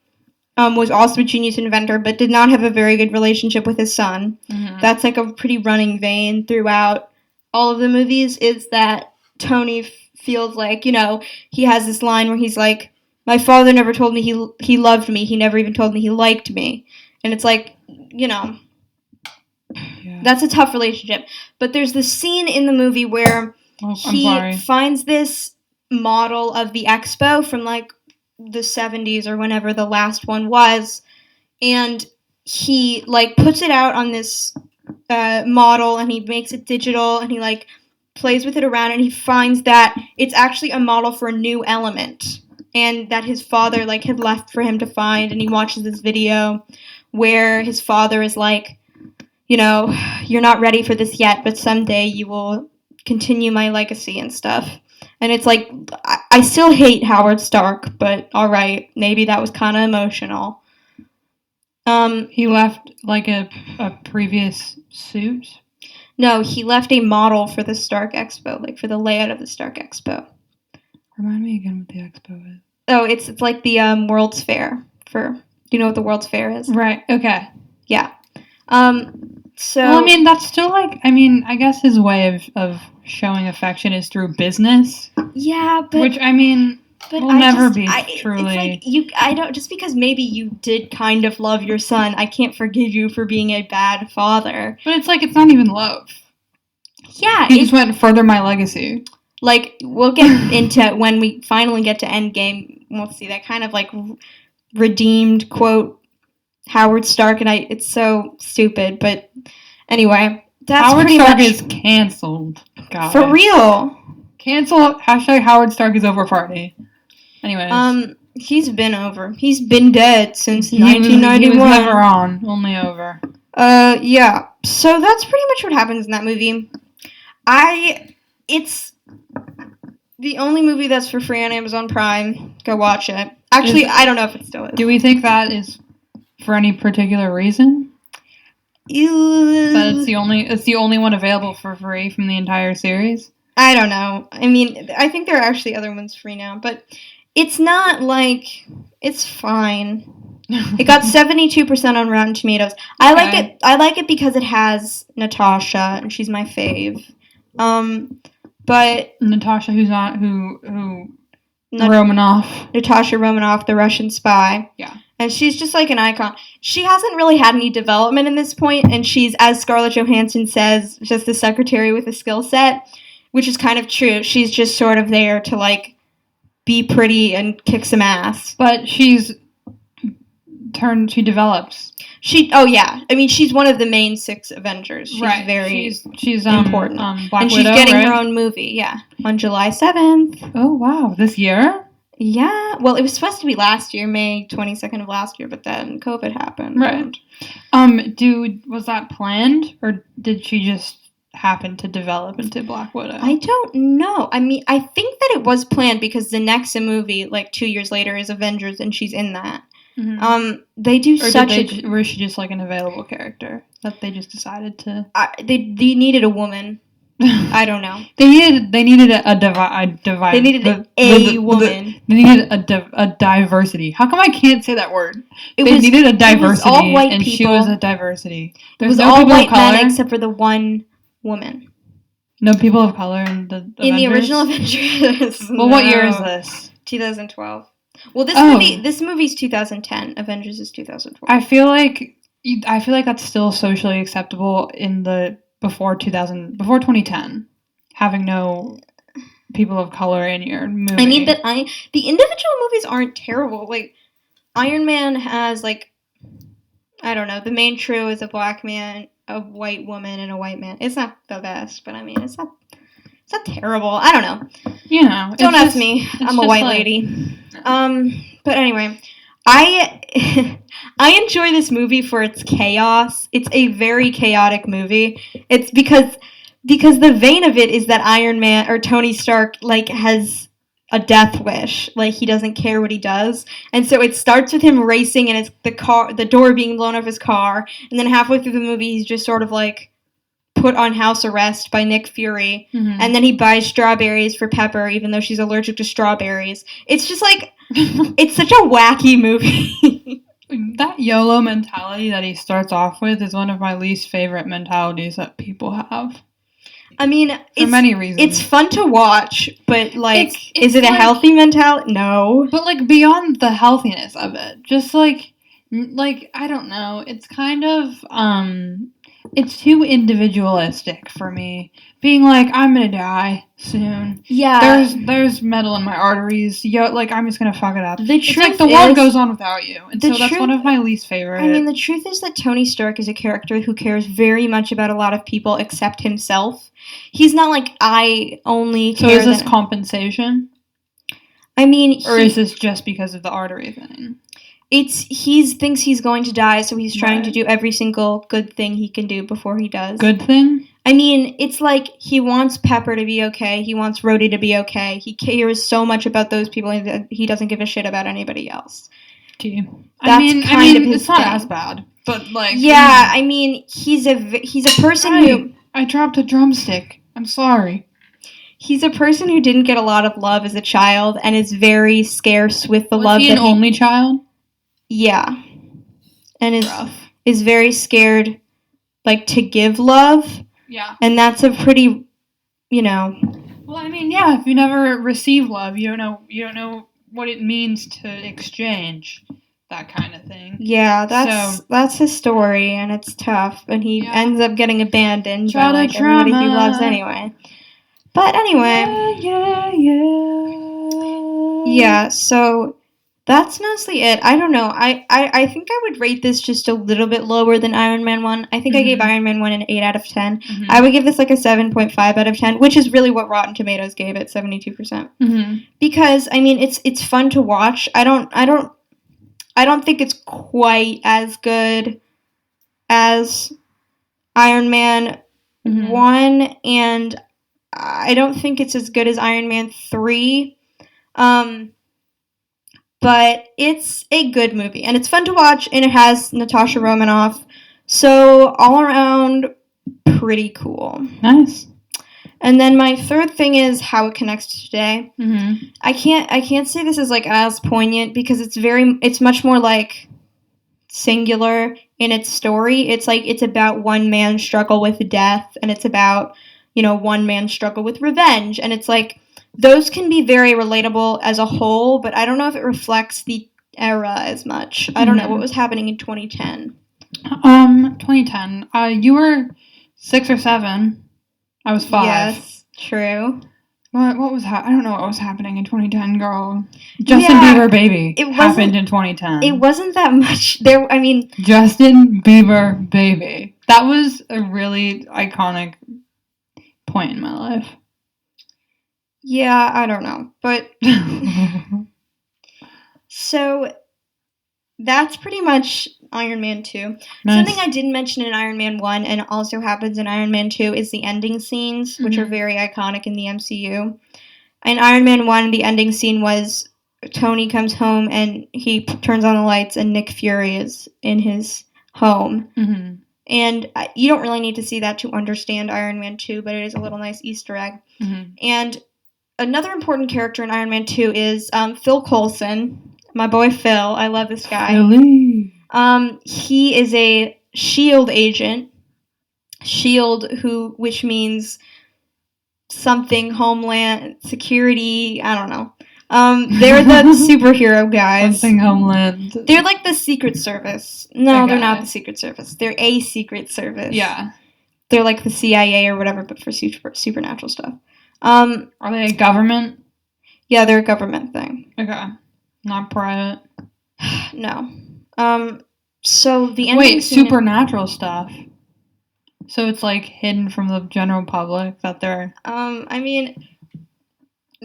Speaker 1: was also a genius inventor, but did not have a very good relationship with his son.
Speaker 2: Mm-hmm.
Speaker 1: That's a pretty running vein throughout all of the movies, is that Tony feels like, he has this line where he's like, my father never told me he loved me. He never even told me he liked me. And it's like, that's a tough relationship. But there's this scene in the movie where he finds this model of the expo from the 70s or whenever the last one was, and he puts it out on this model and he makes it digital and he plays with it around and he finds that it's actually a model for a new element and that his father had left for him to find. And he watches this video where his father is like, you're not ready for this yet, but someday you will continue my legacy and stuff. And it's like, I still hate Howard Stark, but all right, maybe that was kind of emotional.
Speaker 2: He left a previous suit?
Speaker 1: No, he left a model for the Stark Expo, for the layout of the Stark Expo.
Speaker 2: Remind me again what the expo is.
Speaker 1: Oh, it's like the World's Fair. Do you know what the World's Fair is?
Speaker 2: Right. Okay.
Speaker 1: Yeah. So.
Speaker 2: Well, that's still I guess his way of showing affection is through business.
Speaker 1: Yeah, but
Speaker 2: which will never be truly.
Speaker 1: It's I don't, just because maybe you did kind of love your son, I can't forgive you for being a bad father.
Speaker 2: But it's it's not even love.
Speaker 1: Yeah,
Speaker 2: he just went further my legacy.
Speaker 1: We'll get into when we finally get to Endgame. We'll see that kind of redeemed quote Howard Stark, and it's so stupid, but anyway, that's
Speaker 2: Howard
Speaker 1: pretty
Speaker 2: Stark
Speaker 1: much
Speaker 2: is canceled. Guys.
Speaker 1: For real.
Speaker 2: Cancel # Howard Stark is over party. Anyways.
Speaker 1: He's been over. He's been dead since 1991.
Speaker 2: He was never on, only over.
Speaker 1: Yeah. So that's pretty much what happens in that movie. It's the only movie that's for free on Amazon Prime. Go watch it. Actually, I don't know if it still is.
Speaker 2: Do we think that is for any particular reason? That it's the only one available for free from the entire series?
Speaker 1: I don't know. I think there are actually other ones free now, but it's not it's fine. It got 72% on Rotten Tomatoes. I like it. I like it because it has Natasha, and she's my fave. But
Speaker 2: Natasha, Romanoff.
Speaker 1: Natasha Romanoff, the Russian spy.
Speaker 2: Yeah.
Speaker 1: And she's just an icon. She hasn't really had any development in this point, and she's, as Scarlett Johansson says, just a secretary with a skill set, which is kind of true. She's just sort of there to, be pretty and kick some ass.
Speaker 2: But she develops.
Speaker 1: Oh yeah. She's one of the main 6 Avengers. She's very
Speaker 2: she's
Speaker 1: important.
Speaker 2: Black
Speaker 1: and
Speaker 2: Widow,
Speaker 1: she's getting her own movie, yeah, on July 7th.
Speaker 2: Oh, wow. This year?
Speaker 1: Yeah. Well, it was supposed to be last year, May 22nd of last year, but then COVID happened.
Speaker 2: Right. Was that planned, or did she just happen to develop into Black Widow?
Speaker 1: I don't know. I think that it was planned because the next movie, 2 years later, is Avengers, and she's in that. Mm-hmm. They do
Speaker 2: or is she just an available character that they just decided to?
Speaker 1: They needed a woman. I don't know.
Speaker 2: They needed a divide.
Speaker 1: They needed a woman.
Speaker 2: They needed a diversity. How come I can't say that word? They needed a diversity,
Speaker 1: it was all white
Speaker 2: and
Speaker 1: people.
Speaker 2: she was a diversity.
Speaker 1: It was all white men except for the one woman.
Speaker 2: No people of color in the Avengers?
Speaker 1: In the original Avengers.
Speaker 2: Well, what year is this?
Speaker 1: 2012. Well, this movie's 2010. Avengers is 2012.
Speaker 2: I feel like that's still socially acceptable in the before 2010, having no people of color in your movie.
Speaker 1: I mean, but the individual movies aren't terrible. Like, Iron Man has, like, I don't know, the main trio is a black man, a white woman, and a white man. It's not the best, but I mean, it's not terrible. I don't know.
Speaker 2: You know,
Speaker 1: don't ask me. I'm a white lady. But anyway, I enjoy this movie for its chaos. It's a very chaotic movie. It's because the vein of it is that Iron Man or Tony Stark like has a death wish. Like, he doesn't care what he does. And so it starts with him racing and it's the door being blown off his car, and then halfway through the movie he's just sort of like put on house arrest by Nick Fury, and then he buys strawberries for Pepper even though she's allergic to strawberries. It's just like it's such a wacky movie.
Speaker 2: That YOLO mentality that he starts off with is one of my least favorite mentalities that people have.
Speaker 1: I mean,
Speaker 2: for many reasons.
Speaker 1: It's fun to watch, but like, is it a healthy mentality? No.
Speaker 2: But like, beyond the healthiness of it, just like I don't know. It's kind of it's too individualistic for me. Being like, I'm gonna die soon.
Speaker 1: Yeah.
Speaker 2: There's metal in my arteries. Like, I'm just gonna fuck it up.
Speaker 1: It's
Speaker 2: like the world goes on without you. And so that's one of my least favorite.
Speaker 1: I mean, the truth is that Tony Stark is a character who cares very much about a lot of people except himself. He's not like, I only care.
Speaker 2: So is this compensation?
Speaker 1: I mean,
Speaker 2: or is this just because of the artery thing?
Speaker 1: He thinks he's going to die, so he's trying to do every single good thing he can do before he does.
Speaker 2: Good thing?
Speaker 1: I mean, it's like he wants Pepper to be okay. He wants Rhodey to be okay. He cares so much about those people, and he doesn't give a shit about anybody else.
Speaker 2: Gee.
Speaker 1: I mean,
Speaker 2: it's not as bad, but like.
Speaker 1: Yeah, I mean, he's a person who.
Speaker 2: I dropped a drumstick. I'm sorry.
Speaker 1: He's a person who didn't get a lot of love as a child and is very scarce with the love.
Speaker 2: Was he an only child?
Speaker 1: Yeah. And is very scared, like, to give love.
Speaker 2: Yeah.
Speaker 1: And that's a pretty, you know.
Speaker 2: Well, I mean, yeah, if you never receive love, you don't know what it means to exchange that kind of thing.
Speaker 1: Yeah, that's his story, and it's tough, and he ends up getting abandoned by like everybody he loves anyway. But anyway. Yeah, so that's mostly it. I don't know. I think I would rate this just a little bit lower than Iron Man 1. I think I gave Iron Man 1 an 8 out of 10. I would give this like a 7.5 out of 10, which is really what Rotten Tomatoes gave it, 72%. Because, I mean, it's fun to watch. I don't think it's quite as good as Iron Man 1, and I don't think it's as good as Iron Man 3. But it's a good movie, and it's fun to watch, and it has Natasha Romanoff, so all around, pretty cool.
Speaker 2: Nice.
Speaker 1: And then my third thing is how it connects to today. I can't say this is like as poignant because it's much more like singular in its story. It's like it's about one man's struggle with death, and it's about, you know, one man's struggle with revenge, and it's like those can be very relatable as a whole, but I don't know if it reflects the era as much. I don't know what was happening in 2010.
Speaker 2: 2010. You were 6 or 7. I was 5.
Speaker 1: Yes, true.
Speaker 2: What was I don't know what was happening in 2010, girl. Justin Bieber Baby happened in 2010.
Speaker 1: It wasn't that much.
Speaker 2: Justin Bieber Baby. That was a really iconic point in my life.
Speaker 1: Yeah, I don't know. But so that's pretty much Iron Man 2. Nice. Something I didn't mention in Iron Man 1 and also happens in Iron Man 2 is the ending scenes, which are very iconic in the MCU. In Iron Man 1, the ending scene was Tony comes home and he turns on the lights and Nick Fury is in his home. And you don't really need to see that to understand Iron Man 2, but it is a little nice Easter egg.
Speaker 2: Mm-hmm.
Speaker 1: And another important character in Iron Man 2 is Phil Coulson, my boy Phil. I love this guy.
Speaker 2: Really?
Speaker 1: He is a SHIELD agent. SHIELD, which means something, Homeland Security, I don't know. They're the superhero guys.
Speaker 2: Something Homeland.
Speaker 1: They're like the Secret Service. No,
Speaker 2: Okay.
Speaker 1: they're not the Secret Service. They're a Secret Service.
Speaker 2: Yeah.
Speaker 1: They're like the CIA or whatever, but for supernatural stuff.
Speaker 2: Are they a government?
Speaker 1: Yeah, they're a government thing.
Speaker 2: Okay. Not private.
Speaker 1: No. So the ending
Speaker 2: Wait,
Speaker 1: scene-
Speaker 2: supernatural stuff. So it's like hidden from the general public that they're.
Speaker 1: I mean,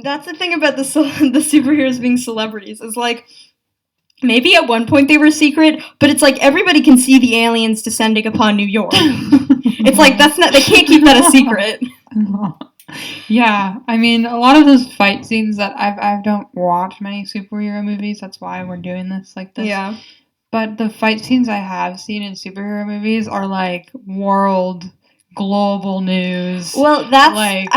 Speaker 1: that's the thing about the superheroes being celebrities is like maybe at one point they were secret, but it's like everybody can see the aliens descending upon New York. It's like they can't keep that a secret.
Speaker 2: Yeah, I mean, a lot of those fight scenes that I don't watch many superhero movies. That's why we're doing this like this.
Speaker 1: Yeah.
Speaker 2: But the fight scenes I have seen in superhero movies are like global news.
Speaker 1: Well, that's why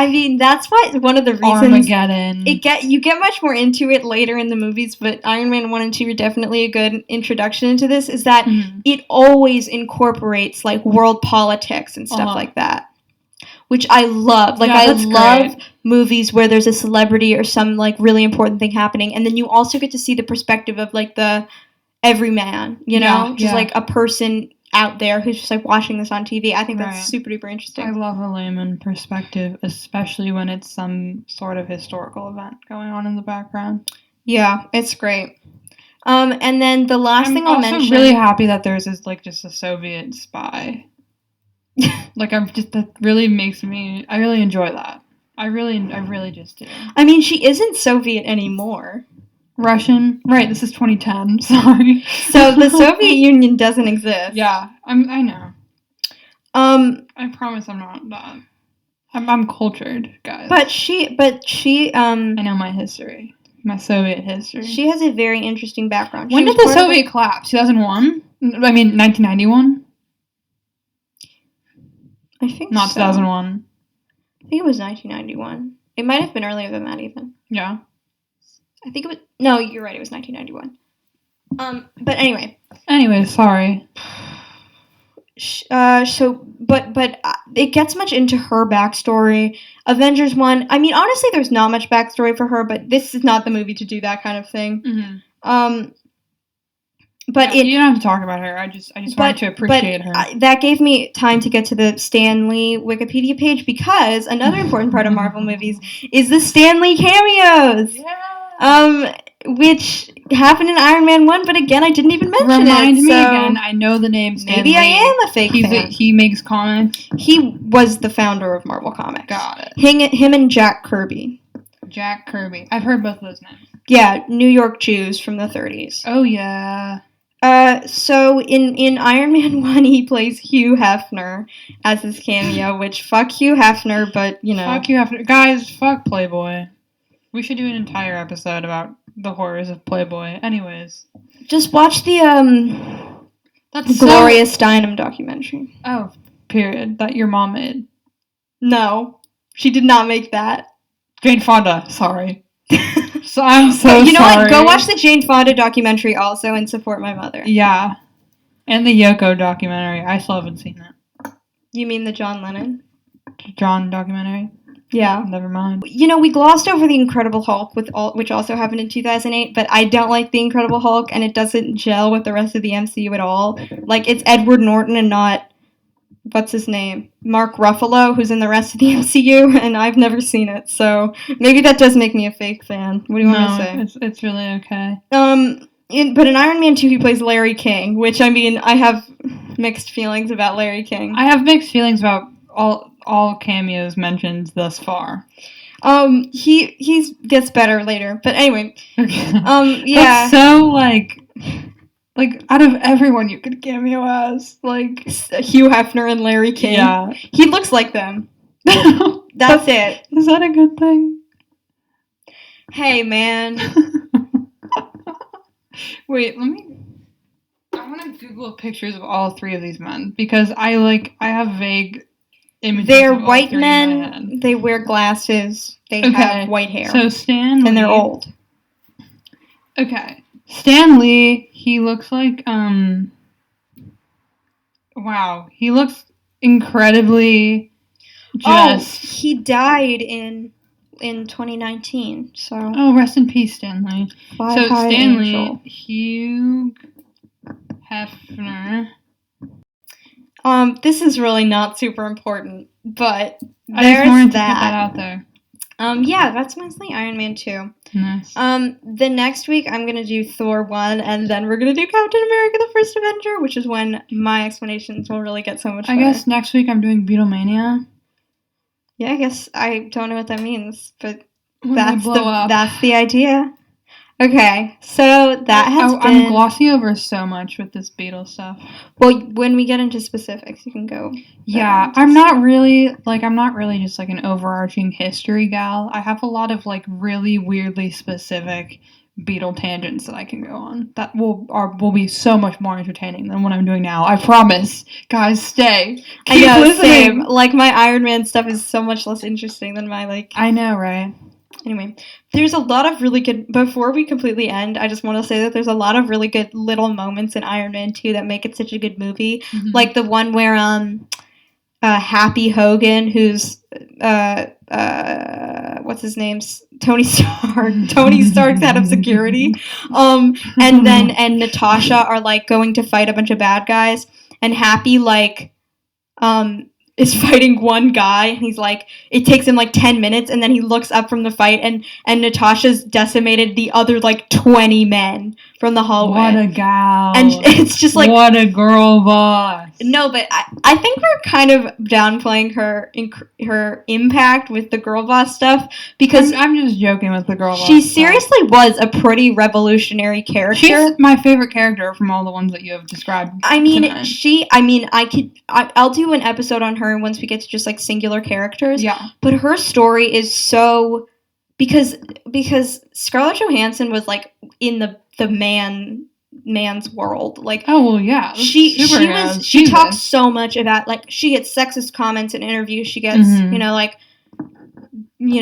Speaker 1: one of the reasons
Speaker 2: Armageddon.
Speaker 1: You get much more into it later in the movies, but Iron Man 1 and 2 are definitely a good introduction into this, is that it always incorporates like world politics and stuff like that. Which I love. Like, I love movies where there's a celebrity or some like really important thing happening, and then you also get to see the perspective of like the everyman, you know? Just like a person out there who's just like watching this on TV. I think that's super duper interesting.
Speaker 2: I love a layman perspective, especially when it's some sort of historical event going on in the background.
Speaker 1: Yeah, it's great. And then the last thing I'll mention.
Speaker 2: I'm also really happy that there's this like just a Soviet spy. Like that really makes me. I really enjoy that. I really just do.
Speaker 1: I mean, she isn't Soviet anymore.
Speaker 2: Russian, right? This is 2010. Sorry.
Speaker 1: So the Soviet Union doesn't exist.
Speaker 2: Yeah, I know. I promise I'm not that. I'm cultured, guys.
Speaker 1: But she. I
Speaker 2: know my history, my Soviet history.
Speaker 1: She has a very interesting background.
Speaker 2: When did the Soviet collapse? 2001. I mean, 1991.
Speaker 1: I think
Speaker 2: not 2001.
Speaker 1: I think it was 1991. It might have been earlier than that, even.
Speaker 2: Yeah.
Speaker 1: I think it was. No, you're right. It was 1991. But anyway.
Speaker 2: Anyway, sorry.
Speaker 1: But it gets much into her backstory. Avengers 1. I mean, honestly, there's not much backstory for her, but this is not the movie to do that kind of thing.
Speaker 2: Mm-hmm.
Speaker 1: But
Speaker 2: you don't have to talk about her. I just wanted to appreciate her.
Speaker 1: That gave me time to get to the Stan Lee Wikipedia page, because another important part of Marvel movies is the Stan Lee cameos.
Speaker 2: Yeah.
Speaker 1: Which happened in Iron Man 1, but again, I didn't even mention it.
Speaker 2: Remind me again. I know the name Stan
Speaker 1: maybe
Speaker 2: Lee.
Speaker 1: I am a fake fan.
Speaker 2: He makes comics.
Speaker 1: He was the founder of Marvel Comics.
Speaker 2: Got it.
Speaker 1: Him and Jack Kirby.
Speaker 2: Jack Kirby. I've heard both of those names.
Speaker 1: Yeah, New York Jews from the 30s.
Speaker 2: Oh, yeah.
Speaker 1: So in Iron Man 1, he plays Hugh Hefner as his cameo, which fuck Hugh Hefner, but, you know.
Speaker 2: Fuck Hugh Hefner. Guys, fuck Playboy. We should do an entire episode about the horrors of Playboy. Anyways.
Speaker 1: Just watch the,
Speaker 2: That's
Speaker 1: Gloria Steinem documentary.
Speaker 2: Oh, period. That your mom made.
Speaker 1: No. She did not make that.
Speaker 2: Jane Fonda. Sorry. So I'm so
Speaker 1: sorry. You know
Speaker 2: sorry.
Speaker 1: what? Go watch the Jane Fonda documentary also and support my mother.
Speaker 2: Yeah. And the Yoko documentary. I still haven't seen that.
Speaker 1: You mean the John Lennon?
Speaker 2: John documentary?
Speaker 1: Yeah.
Speaker 2: Never mind.
Speaker 1: You know, we glossed over the Incredible Hulk, which also happened in 2008, but I don't like the Incredible Hulk, and it doesn't gel with the rest of the MCU at all. Like, it's Edward Norton and not, what's his name? Mark Ruffalo, who's in the rest of the MCU, and I've never seen it, so maybe that does make me a fake fan. What do you want to say?
Speaker 2: It's really okay.
Speaker 1: But in Iron Man 2, he plays Larry King, which, I mean, I have mixed feelings about Larry King.
Speaker 2: I have mixed feelings about all cameos mentioned thus far.
Speaker 1: He gets better later, but anyway.
Speaker 2: Okay.
Speaker 1: Yeah.
Speaker 2: That's so, like, out of everyone you could cameo as, like...
Speaker 1: Hugh Hefner and Larry King.
Speaker 2: Yeah.
Speaker 1: He looks like them. That's it.
Speaker 2: Is that a good thing?
Speaker 1: Hey, man.
Speaker 2: Wait, let me... I want to Google pictures of all three of these men because I have vague images.
Speaker 1: They're
Speaker 2: of all
Speaker 1: white
Speaker 2: three in my head.
Speaker 1: men. They wear glasses. They have white hair.
Speaker 2: So Stan
Speaker 1: and they're
Speaker 2: Lee-
Speaker 1: old.
Speaker 2: Okay. Stan Lee, he looks like wow, he looks incredibly just
Speaker 1: he died in 2019. So
Speaker 2: Oh, rest in peace, Stan Lee.
Speaker 1: Fly
Speaker 2: So
Speaker 1: high,
Speaker 2: Stan
Speaker 1: angel.
Speaker 2: Lee, Hugh Hefner.
Speaker 1: This is really not super important, but
Speaker 2: I
Speaker 1: there's
Speaker 2: just wanted to put
Speaker 1: that.
Speaker 2: that out there.
Speaker 1: Yeah, that's mostly Iron Man 2.
Speaker 2: Nice.
Speaker 1: The next week I'm gonna do Thor 1, and then we're gonna do Captain America: The First Avenger, which is when my explanations will really get so much better.
Speaker 2: I guess next week I'm doing Beatlemania.
Speaker 1: Yeah, I guess I don't know what that means, but
Speaker 2: When
Speaker 1: that's
Speaker 2: we blow up.
Speaker 1: that's the idea. Okay, so that has been.
Speaker 2: I'm glossing over so much with this Beatles stuff.
Speaker 1: Well, when we get into specifics, you can go.
Speaker 2: Yeah, I'm not really just like an overarching history gal. I have a lot of like really weirdly specific Beatle tangents that I can go on. That will be so much more entertaining than what I'm doing now. I promise. Guys, stay. Keep listening.
Speaker 1: Same. Like my Iron Man stuff is so much less interesting than my like.
Speaker 2: I know, right?
Speaker 1: Anyway, there's a lot of really good. Before we completely end, I just want to say that there's a lot of really good little moments in Iron Man 2 that make it such a good movie.
Speaker 2: Mm-hmm.
Speaker 1: Like the one where Happy Hogan, who's what's his name? Tony Stark. Tony Stark's head of security. And Natasha are like going to fight a bunch of bad guys, and Happy is fighting one guy, and he's like, it takes him like 10 minutes, and then he looks up from the fight, and Natasha's decimated the other like 20 men from the hallway.
Speaker 2: What a gal.
Speaker 1: And it's just like,
Speaker 2: what a girl boss.
Speaker 1: No, but I think we're kind of downplaying her impact with the girl boss stuff, because
Speaker 2: I'm just joking with the girl boss.
Speaker 1: She seriously was a pretty revolutionary character.
Speaker 2: She's my favorite character from all the ones that you have described.
Speaker 1: I mean,
Speaker 2: tonight.
Speaker 1: I'll do an episode on her once we get to just like singular characters.
Speaker 2: Yeah.
Speaker 1: But her story is so, because Scarlett Johansson was like in the man's world. Like,
Speaker 2: oh well, yeah.
Speaker 1: She talks so much about, like, she gets sexist comments in interviews. She gets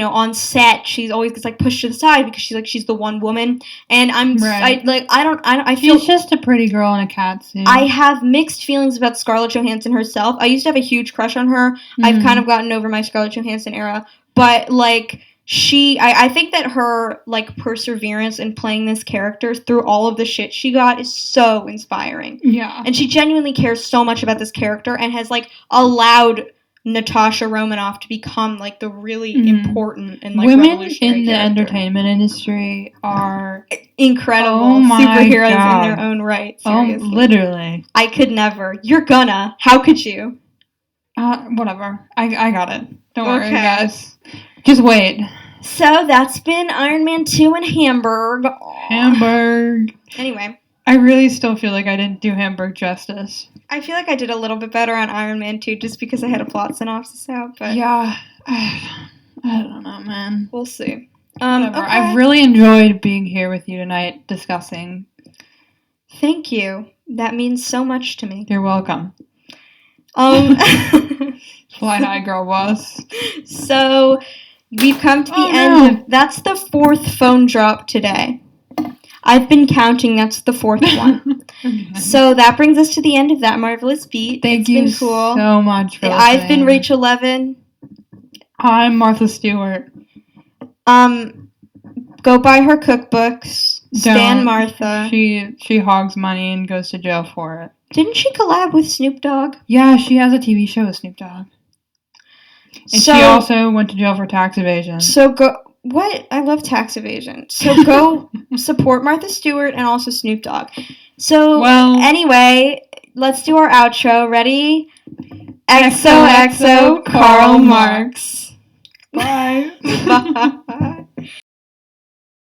Speaker 1: on set, she's always gets like pushed to the side because she's the one woman, and I feel
Speaker 2: she's just a pretty girl in a cat suit.
Speaker 1: I have mixed feelings about Scarlett Johansson herself. I used to have a huge crush on her. Mm-hmm. I've kind of gotten over my Scarlett Johansson era, but like I think that her like perseverance in playing this character through all of the shit she got is so inspiring.
Speaker 2: Yeah,
Speaker 1: and she genuinely cares so much about this character and has like allowed Natasha Romanoff to become like the really important and like
Speaker 2: women
Speaker 1: revolutionary
Speaker 2: in the
Speaker 1: character.
Speaker 2: Entertainment industry are
Speaker 1: incredible superheroes in their own right. Seriously.
Speaker 2: Literally,
Speaker 1: I could never. You're gonna. How could you?
Speaker 2: Whatever. I got it. Don't worry, guys. Just wait.
Speaker 1: So that's been Iron Man 2 in Hamburg.
Speaker 2: Hamburg.
Speaker 1: Anyway.
Speaker 2: I really still feel like I didn't do Hamburg justice.
Speaker 1: I feel like I did a little bit better on Iron Man 2 just because I had a plot synopsis out. But
Speaker 2: yeah. I don't know, man.
Speaker 1: We'll see.
Speaker 2: Okay. I've really enjoyed being here with you tonight discussing.
Speaker 1: Thank you. That means so much to me.
Speaker 2: You're welcome. Fly high, girl boss.
Speaker 1: So we've come to the end of... That's the 4th phone drop today. I've been counting. That's the 4th one. So that brings us to the end of that marvelous beat.
Speaker 2: Thank you so much for listening.
Speaker 1: I've been Rachel Levin.
Speaker 2: I'm Martha Stewart.
Speaker 1: Go buy her cookbooks. Stan Martha.
Speaker 2: She hogs money and goes to jail for it.
Speaker 1: Didn't she collab with Snoop Dogg?
Speaker 2: Yeah, she has a TV show with Snoop Dogg. And she also went to jail for tax evasion.
Speaker 1: So go... What? I love tax evasion. So go support Martha Stewart and also Snoop Dogg. So, anyway, let's do our outro. Ready? XOXO Karl Marx.
Speaker 2: Bye.
Speaker 1: Bye.